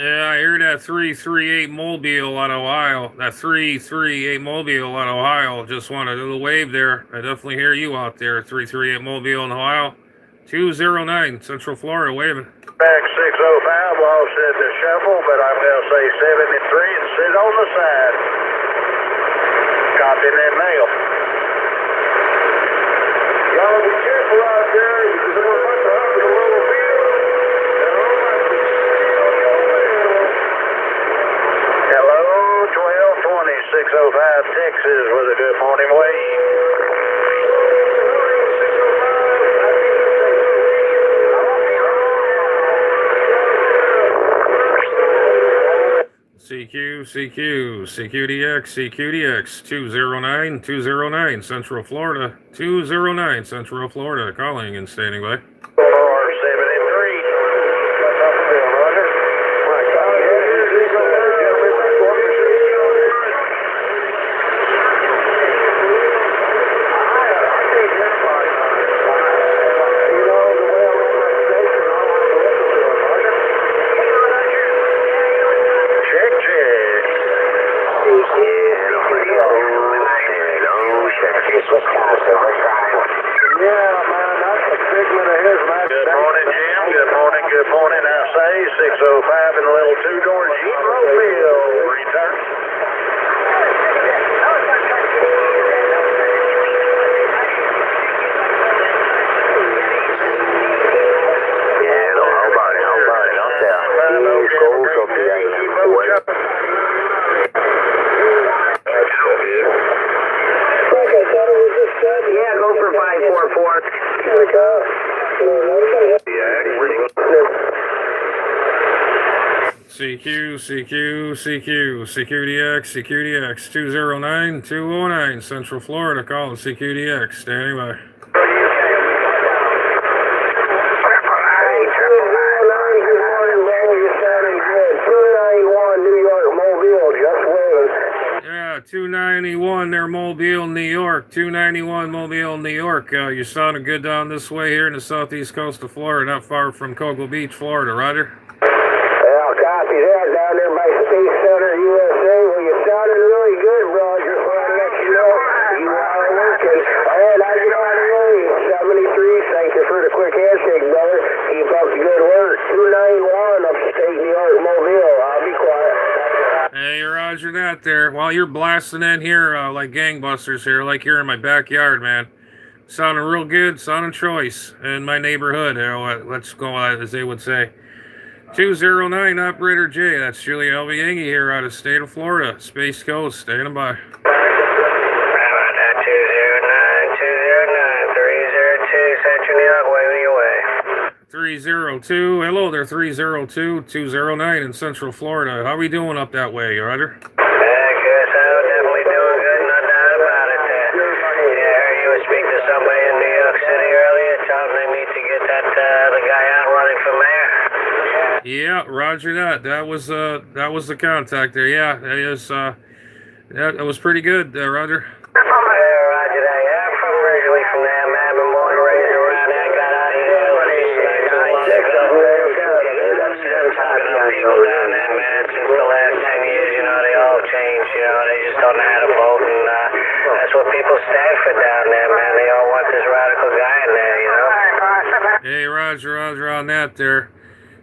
Yeah, I hear that 338 Mobile out of Ohio. That 338 Mobile out of Ohio. Just wanted a little wave there. I definitely hear you out there. 338 Mobile in Ohio. 209 Central Florida waving. Back 605, lost in the shuffle, but I'm going to say 7 and 3 and sit on the side. Copy that mail. Y'all be careful out there. There's a bunch of up in the little field. Hello, 1220, 605 Texas with a good morning wave. CQDX 209 Central Florida. 209 Central Florida, calling and standing by. 7 and 3. Good morning, I say 605 in the little two-door Jeep Mobile. Return. Yeah, hold on, don't tell. Yeah, go for 544. CQDX 209 Central Florida, calling CQDX, standing by. Yeah, 291 there, Mobile, New York. 291 Mobile, New York. You sounded good down this way here in the southeast coast of Florida, not far from Cocoa Beach, Florida. Roger. Well, copy that down there by Space Center, USA. Well, you sounded really good, bro. Just want to let you know you are that there. While you're blasting in here like gangbusters here, like you're in my backyard, man. Sounding real good, sounding choice in my neighborhood. Let's go, as they would say. 209 Operator J. That's Julia Elviangi here out of state of Florida. Space Coast, standing by. 209, 302, Central New York, way your way. 302. Hello there, 302, 209 in Central Florida. How we doing up that way, Roger? Good, so definitely doing good, no doubt about it. Yeah, you would speak to somebody in New York City earlier, telling they need to get the guy out running for mayor. Yeah, Roger that. That was the contact there. Yeah, that was pretty good, Roger. Yeah, Roger that. Yeah, I'm from originally from there, man. I've been born and raised around there. Got out here when I was 96. People down there, man. Since the last 10 years, you know, they all changed. You know, they just don't know how to vote, and that's what people stand for down there, man. They all want this radical guy in there, you know. Hey, Roger on that there.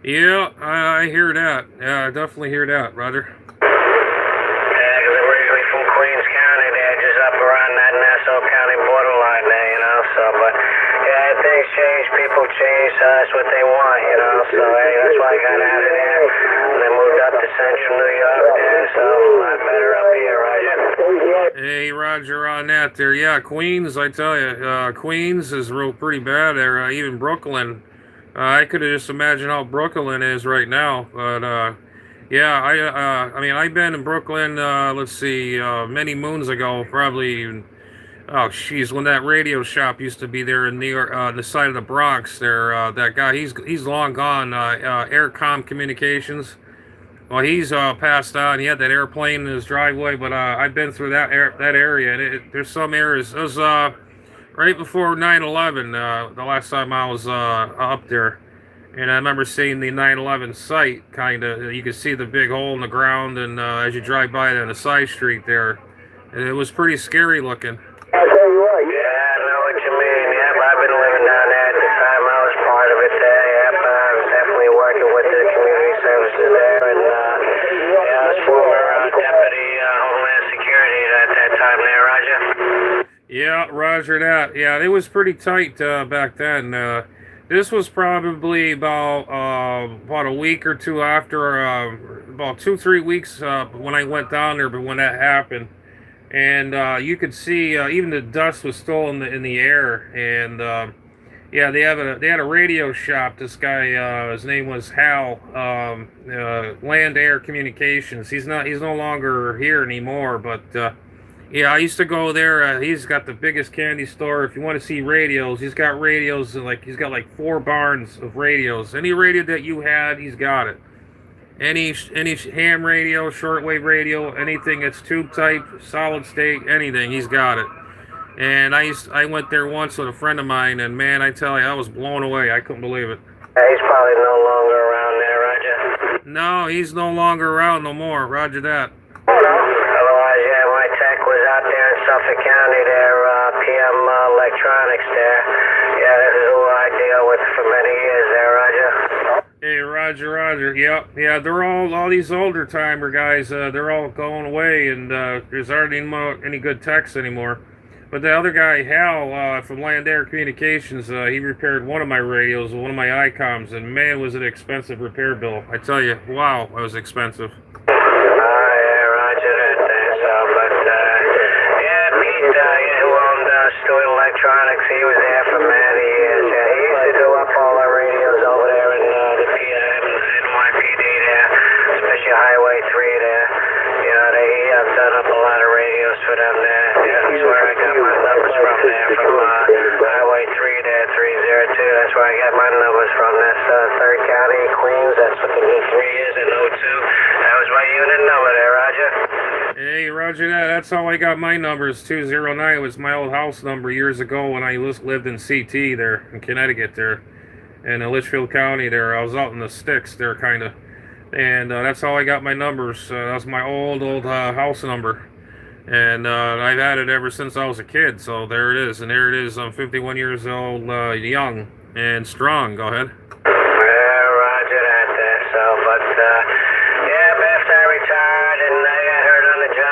Yeah, I hear that. Yeah, I definitely hear that, Roger. Yeah, because I'm originally from Queens County there, just up around that Nassau County borderline there, you know, so, but, yeah, things change, people change, so that's what they want, you know, so, hey, that's why I got out of there, and then moved up to Central New York there, so a lot better up here, Roger. Hey, Roger on that there. Yeah, Queens, I tell you, Queens is real pretty bad there, even Brooklyn. I could have just imagined how Brooklyn is right now, but yeah, I mean, I've been in Brooklyn. Let's see, many moons ago, probably. Oh, jeez, when that radio shop used to be there in New York, the side of the Bronx. There, that guy, he's long gone. Aircom Communications. Well, he's passed on. He had that airplane in his driveway, but I've been through that area, and there's some areas. It was right before 9/11, the last time I was up there, and I remember seeing the 9/11 site. Kind of, you could see the big hole in the ground, and as you drive by it on the side street there, and it was pretty scary looking. I tell you what, yeah, I know what you mean. Yep, I've been living down there at the time. I was part of it there. Yep, I was definitely working with the community services there, and yeah, I was former deputy Homeland Security at that time there, Roger. Yeah, Roger that. Yeah, it was pretty tight back then. This was probably about a week or two after, about 2-3 weeks when I went down there. But when that happened, and you could see even the dust was still in the air. And yeah, they had a radio shop. This guy, his name was Hal, Land Air Communications. He's no longer here anymore, but. Yeah, I used to go there. He's got the biggest candy store. If you want to see radios, he's got radios. He's got like 4 barns of radios. Any radio that you had, he's got it. Any ham radio, shortwave radio, anything that's tube type, solid state, anything, he's got it. And I went there once with a friend of mine, and man, I tell you, I was blown away. I couldn't believe it. He's probably no longer around there, Roger. No, he's no longer around no more. Roger that. Otherwise, yeah, my tech was out there in Suffolk County there, PM Electronics there. Yeah, this is who I deal with for many years there, Roger. Hey, Roger. Yeah, they're all these older timer guys. They're all going away, and there's hardly any good techs anymore. But the other guy, Hal, from Land Air Communications, he repaired one of my radios, one of my ICOMs, and man, was it an expensive repair bill. I tell you, wow, it was expensive. Stewart Electronics, he was there for many years. Yeah, he used to do up all our radios over there in the NYPD there, especially Highway 3 there. You know, I've done up a lot of radios for them there. Yeah, that's where I got my numbers from there, from Highway 3 there, 302. That's where I got my numbers from. That's 3rd County, Queens. That's what the 3 is in 02. That was my unit number there, Roger. Hey, Roger that. That's how I got my numbers. 209 was my old house number years ago when I lived in CT there in Connecticut there, in Litchfield County there. I was out in the sticks there, kind of, and that's how I got my numbers. That was my old house number, and I've had it ever since I was a kid. So there it is, and there it is. I'm 51 years old, young and strong. Go ahead. Yeah, Roger that there. So, but yeah, after I retired and I got hurt on the job.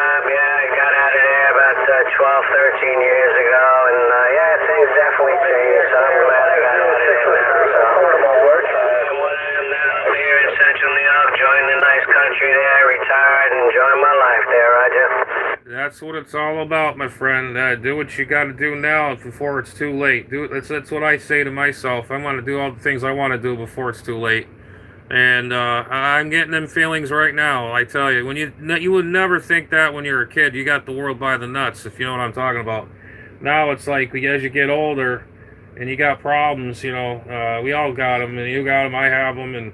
That's what it's all about, my friend. Do what you got to do now before it's too late. That's what I say to myself. I want to do all the things I want to do before it's too late. And I'm getting them feelings right now. I tell you, when you would never think that when you're a kid. You got the world by the nuts, if you know what I'm talking about. Now it's like as you get older, and you got problems. We all got them, and you got them. I have them, and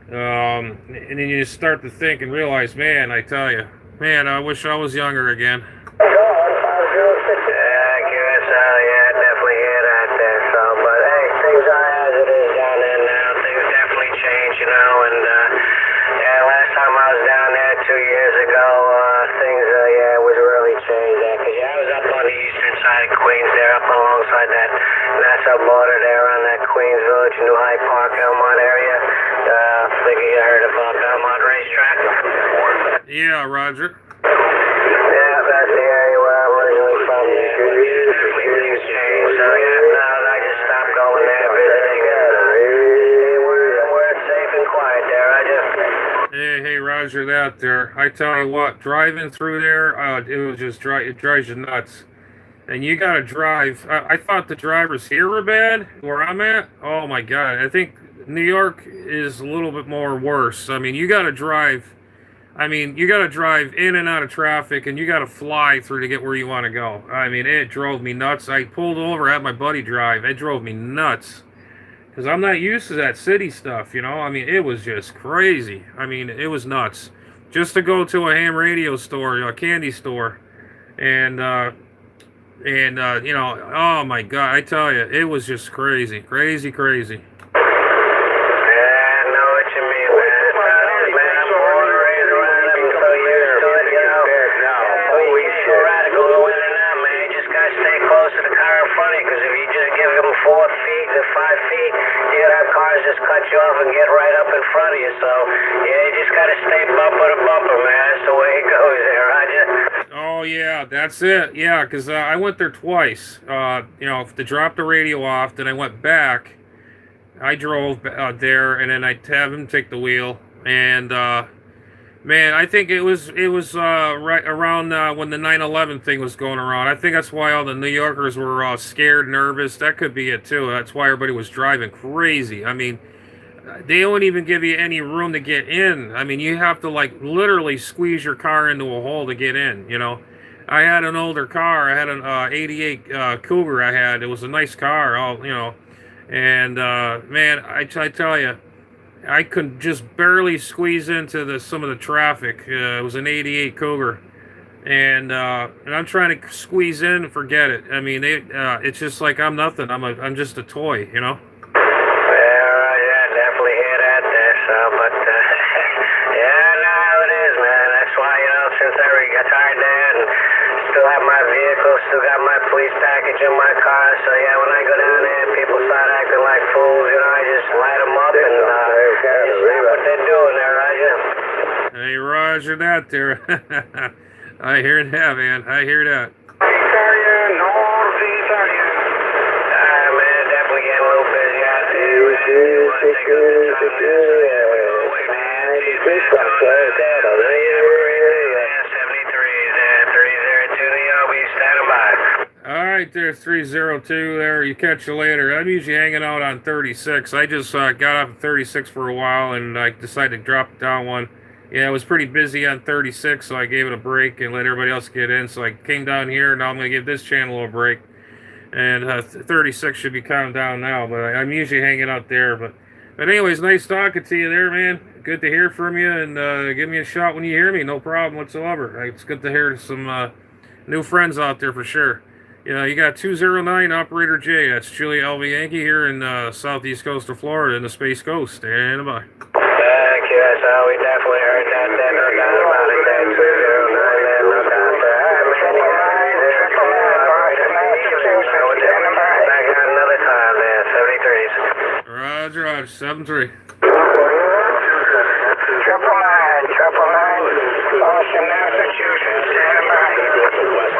then you just start to think and realize, man, I tell you, man, I wish I was younger again. Yeah, definitely hear that there, so, but hey, things are as it is down there now. Things definitely change, and yeah, last time I was down there 2 years ago, things, was really changed there, because I was up on the eastern side of Queens there, up alongside that Nassau border there on that Queens Village, New Hyde Park, Elmont area. Think you heard about Elmont Racetrack? Yeah, Roger. Yeah, that's the area where I'm originally from there. But yeah, definitely things changed. So yeah, now I just stopped going there visiting. We're safe and quiet there, Roger. Hey, Roger that there. I tell you what, driving through there, it was just it drives you nuts. And you gotta drive. I thought the drivers here were bad, where I'm at. Oh my God, I think New York is a little bit more worse. I mean, you gotta drive. You got to drive in and out of traffic, and you got to fly through to get where you want to go. I mean, it drove me nuts. I pulled over, had my buddy drive. It drove me nuts because I'm not used to that city stuff, it was just crazy. It was nuts. Just to go to a ham radio store, a candy store, and oh my God, I tell you, it was just crazy, crazy, crazy. Just cut you off and get right up in front of you, so yeah, you just gotta stay bumper to bumper, man. That's the way it goes there, Roger. Oh yeah, that's it. Yeah, because I went there twice. To drop the radio off, then I went back. I drove there, and then I have him take the wheel. And man, I think it was right around when the 9/11 thing was going around. I think that's why all the New Yorkers were scared, nervous. That could be it too. That's why everybody was driving crazy. They don't even give you any room to get in. You have to literally squeeze your car into a hole to get in. I had an older car. I had an '88 Cougar. It was a nice car. And man, I tell you, I could just barely squeeze into some of the traffic. It was an '88 Cougar, and I'm trying to squeeze in. Forget it. It's just like I'm nothing. I'm just a toy. Definitely hear that there, so, but yeah, no, it is, man. That's why, since I retired there and still have my vehicle, still got my police package in my car, so yeah, when I go down there and people start acting like fools, I just light them up and just stop what they're doing there, Roger. Hey, Roger that there. I hear that, man. I hear that. Man, definitely getting a little busy out there. All right, there's 302 there. You catch you later. I'm usually hanging out on 36. I just got off of 36 for a while, and I decided to drop down one. Yeah, it was pretty busy on 36, so I gave it a break and let everybody else get in. So I came down here, and now I'm going to give this channel a break. And 36 should be counting down now, but I'm usually hanging out there. But anyways, nice talking to you there, man. Good to hear from you, and give me a shot when you hear me. No problem whatsoever. It's good to hear some new friends out there for sure. You got 209 Operator J. That's Julia Alva Yankee here in southeast coast of Florida in the Space Coast. Stand by. Thank you. So we definitely heard that. Then no doubt about it. That 209 there, no doubt there. Back on another time there, 73s. Roger, 73. 999, Boston, Massachusetts. Stand by.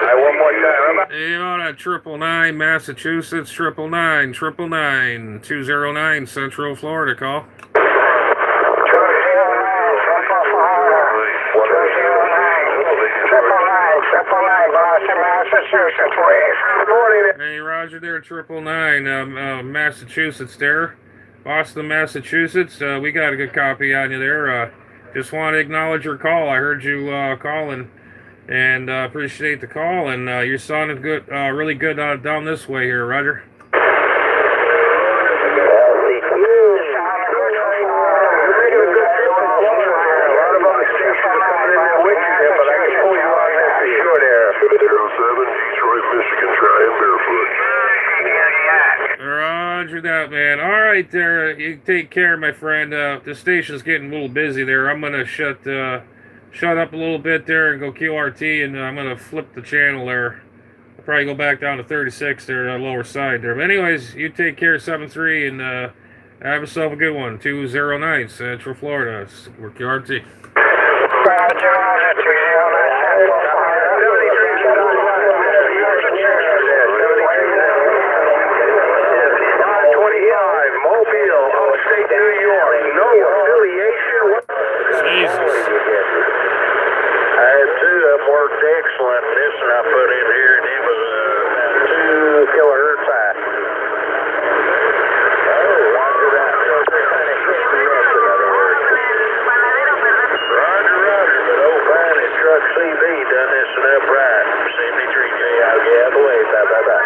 One more time. Hey, on at 999 Massachusetts, 999 209 Central Florida. Call. 209 Central Florida. 209 999 Boston, Massachusetts, wave. Good morning. Hey, Roger there, 999, Massachusetts there. Boston, Massachusetts. We got a good copy on you there. Just want to acknowledge your call. I heard you calling, and appreciate the call. And you're sounding good, really good down this way here, Roger. Roger that, man. All right, there. You take care, my friend. The station's getting a little busy there. I'm gonna shut up a little bit there and go QRT, and I'm gonna flip the channel there. I'll probably go back down to 36 there, lower side there. But anyways, you take care, 7-3, and have yourself a good one. 209 Central Florida. We're QRT. Jesus. I had two of them worked excellent. This one I put in here, and it was about 2 kilohertz high. Roger that. Roger, but old Brian at Truck CV done this and upright. 73K, I'll get out of the way. Bye.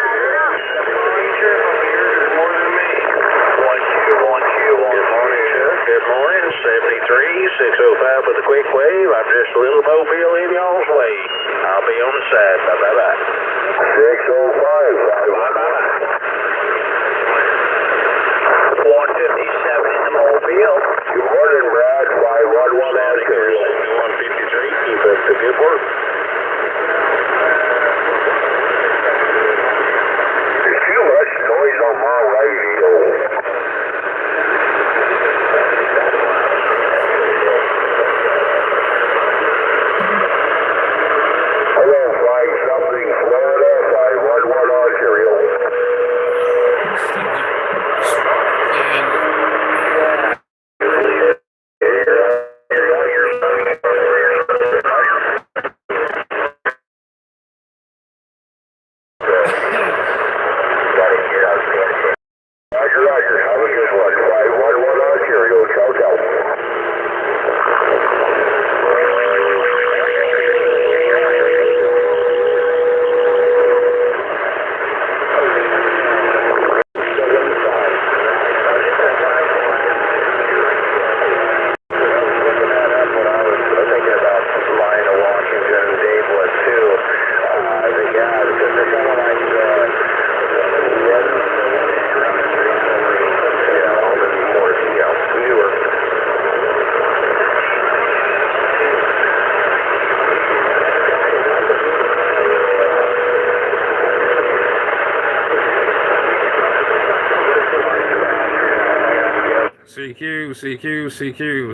More than me. Good morning, 73, 605 with a quick wave. I'm just a little mobile in y'all's way. I'll be on the side. Bye. 605, bye. 157 in the mobile. Good morning, Brad. 511 out here. 153, keep up the good work. There's too much noise on my radio.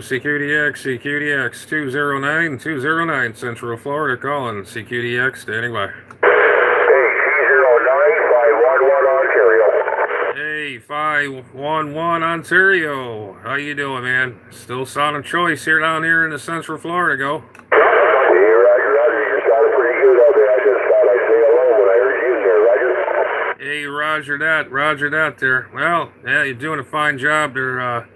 CQDX 209 Central Florida calling. CQDX standing by. Hey, 209 511 Ontario. Hey, 511 Ontario. How you doing, man? Still sounding choice here down here in the Central Florida, go. Hey, Roger, you sounded pretty good out there. I just thought I'd say hello when I heard you there, Roger. Hey, roger that there. Well, yeah, you're doing a fine job there.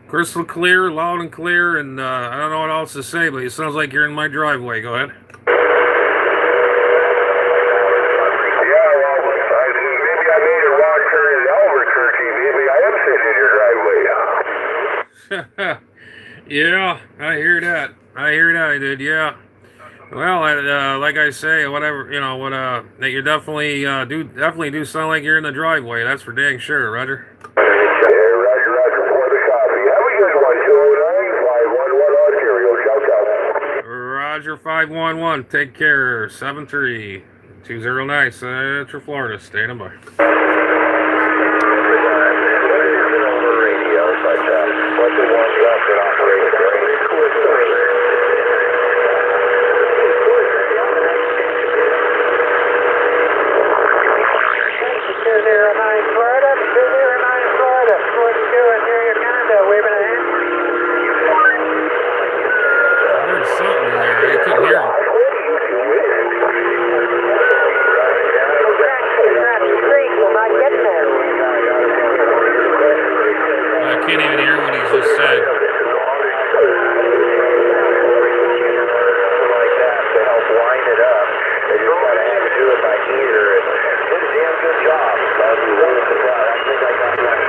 Crystal clear, loud and clear, and I don't know what else to say, but it sounds like you're in my driveway. Go ahead. Yeah, well, maybe I made a wrong turn in Albuquerque. Maybe I am sitting in your driveway. Yeah, I hear that, dude. Yeah. Well, like I say, whatever, that you definitely do sound like you're in the driveway. That's for dang sure, Roger. Roger 511. Take care. 7-3. 209 Central Florida. Standing by. There's something there. I couldn't hear him. hear what he just said. Like that to help line it up. They just kind of had to do it by ear. And did a damn good job. I was really surprised. I think I got that.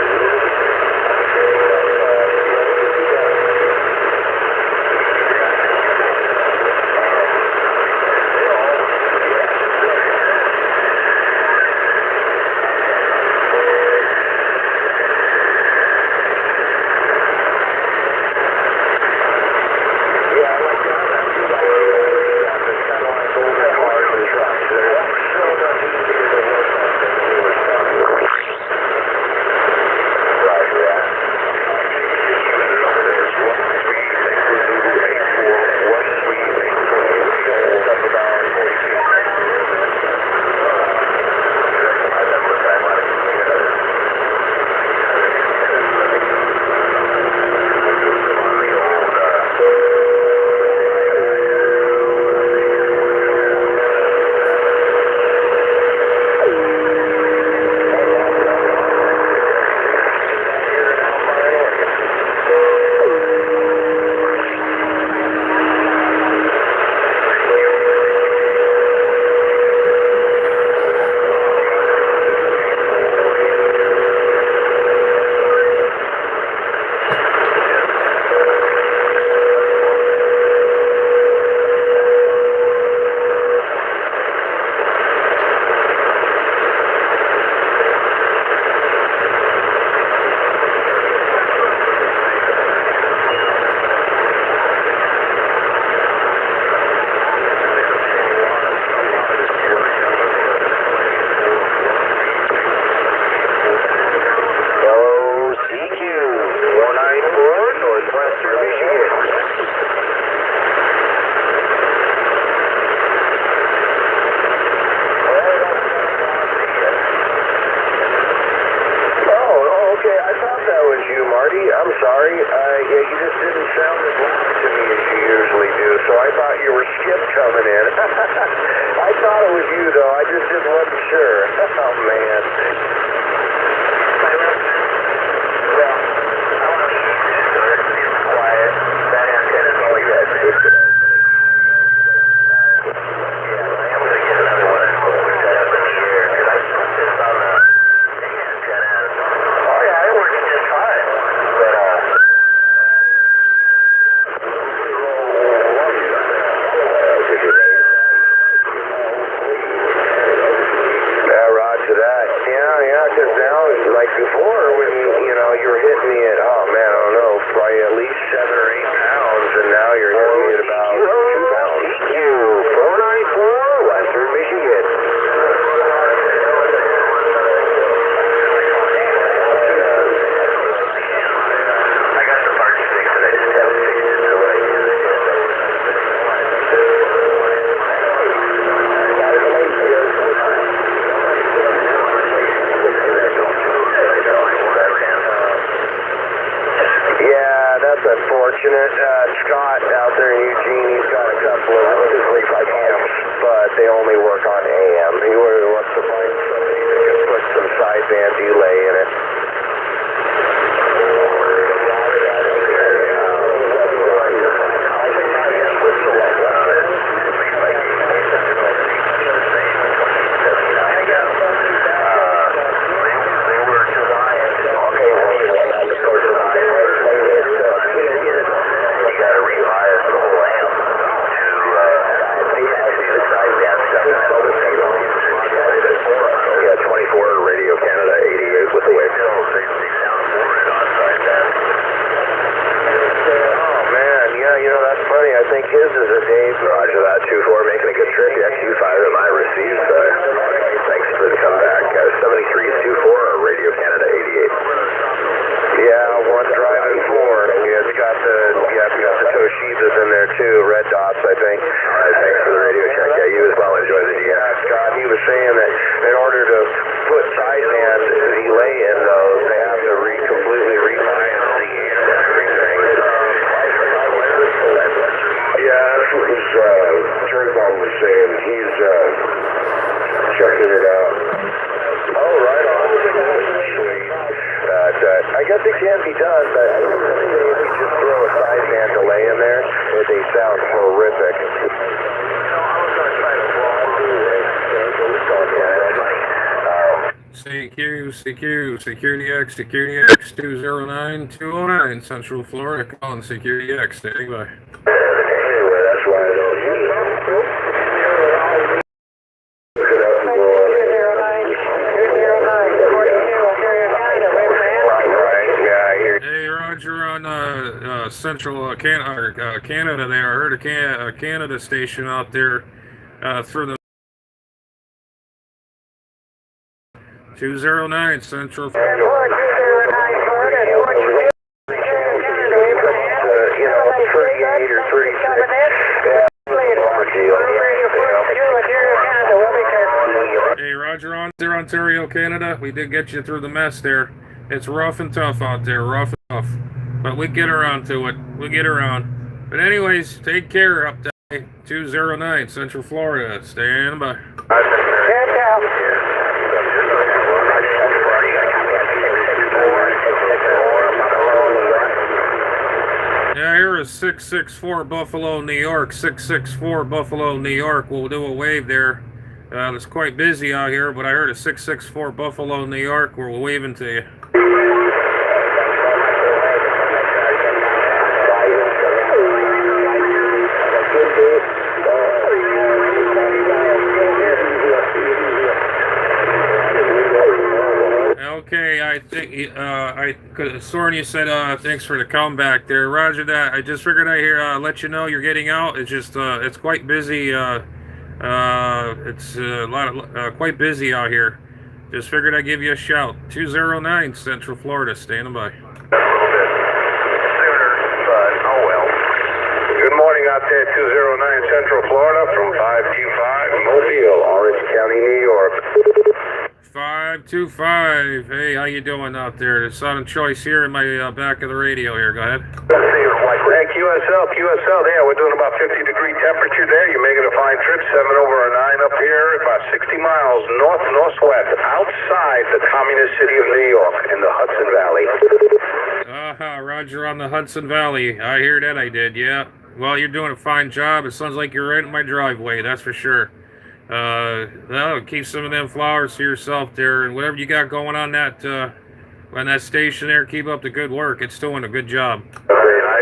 Security X 209-209, Central Florida, calling Security X, standing by. Anyway, that's why I don't use it. Hey, Roger, on Central Canada there. I heard a Canada station out there through the 209 Central. Hey, Roger, on there, Ontario, Canada. We did get you through the mess there. It's rough and tough out there, rough and tough. But we get around to it. We get around. But anyways, take care up there. 209 Central Florida. Stand by. Yeah, here is 664 Buffalo, New York. 664 Buffalo, New York. We'll do a wave there. It's quite busy out here, but I heard a 664 Buffalo, New York. We're waving to you. Okay, I think Soren, you said thanks for the comeback there. Roger that. I just figured I'd let you know you're getting out. It's just it's quite busy. It's a lot of quite busy out here. Just figured I'd give you a shout. 209 Central Florida, standing by. Good morning out there, 209 Central Florida from 525 Mobile, Orange County, New York. 525. Hey, how you doing out there? It's Son of Choice here in my back of the radio here. Go ahead. Thank QSL. Yeah, we're doing about 50-degree temperature there. You're making a fine trip, 7/9 up here, about 60 miles northwest, outside the communist city of New York in the Hudson Valley. Roger on the Hudson Valley. I hear that. I did. Yeah. Well, you're doing a fine job. It sounds like you're right in my driveway. That's for sure. Well, keep some of them flowers to yourself there, and whatever you got going on that station there, keep up the good work. It's doing a good job. Very nice.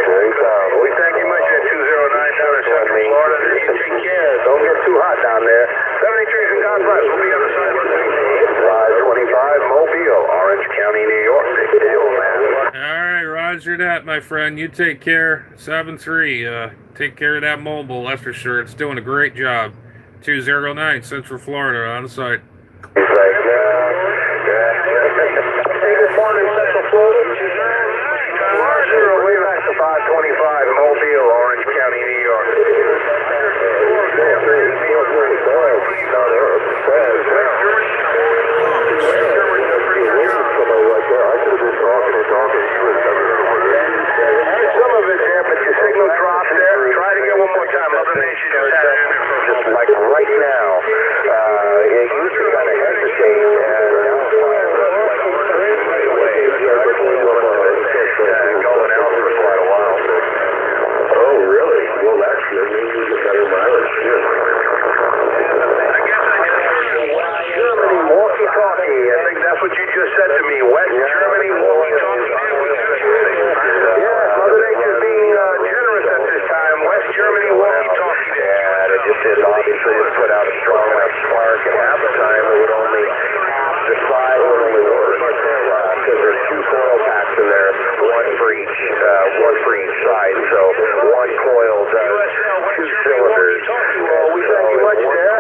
We thank you much at 209 down in Central Florida. You take care. Don't get too hot down there. 73s and God bless. We'll be on the side of the 525 Mobile, Orange County, New York. Big deal, man. All right, Roger that, my friend. You take care. 73. Take care of that mobile. That's for sure. It's doing a great job. 209 Central Florida on the site. He's like, Good morning, Central Florida. Way back to 525 Mobile, Orange County, New York. Some of it there, but your signal dropped there. Try to get one more time. Mother Nation just had it. Just like right now, it used to kind of hesitate, and now it's right away. Going out for quite a while. Oh, really? Well, that's good. Maybe we get better mileage. Germany, walkie-talkie. I think that's what you just said to me. West Germany, walkie-talkie. Yeah, Mother Nature's being generous at this time. West Germany, walkie-talkie. Yeah, it just is. Obviously, it put out a strong enough spark, and half the time it would only half the size would only work. Because there's two coil packs in there, one for each side. So one coil does two cylinders. Well, we thank you much there.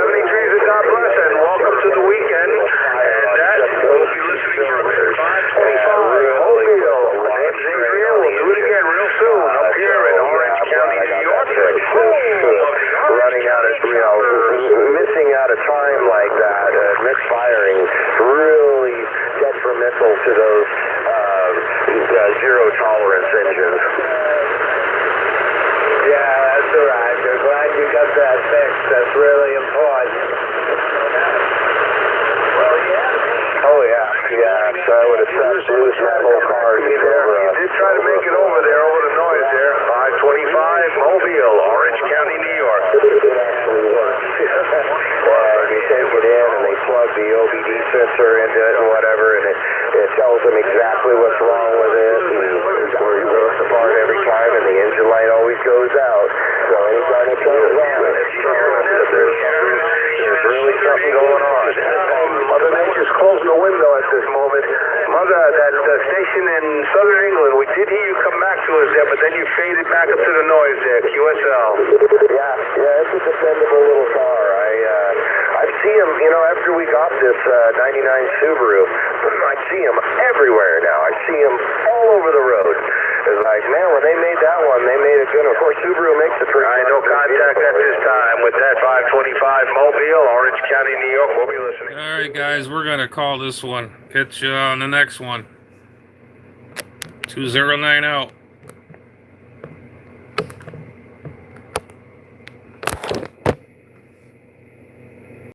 73s and God bless, and welcome to the weekend. And that will be listening from 525 Mobile. We'll do it again real soon up here in Orange County, New York. Running out of, missing out a time like that, misfiring, really detrimental to those zero tolerance engines. it goes out. So anytime it goes out, there's really something going on. Mother Nature's closing the window at this moment. Mother, that station in southern England, we did hear you come back to us there, but then you faded back up to the noise there, QSL. Yeah, it's a dependable little car. I'd see him, after we got this 99 Subaru, I'd see him everywhere now. I'd see him all over the road. It's like, man, when they made that one, they made it good. Of course, Subaru makes the first. All right, no contact at this time with that 525 Mobile, Orange County, New York. We'll be listening. All right, guys, we're going to call this one. Catch you on the next one. 2090.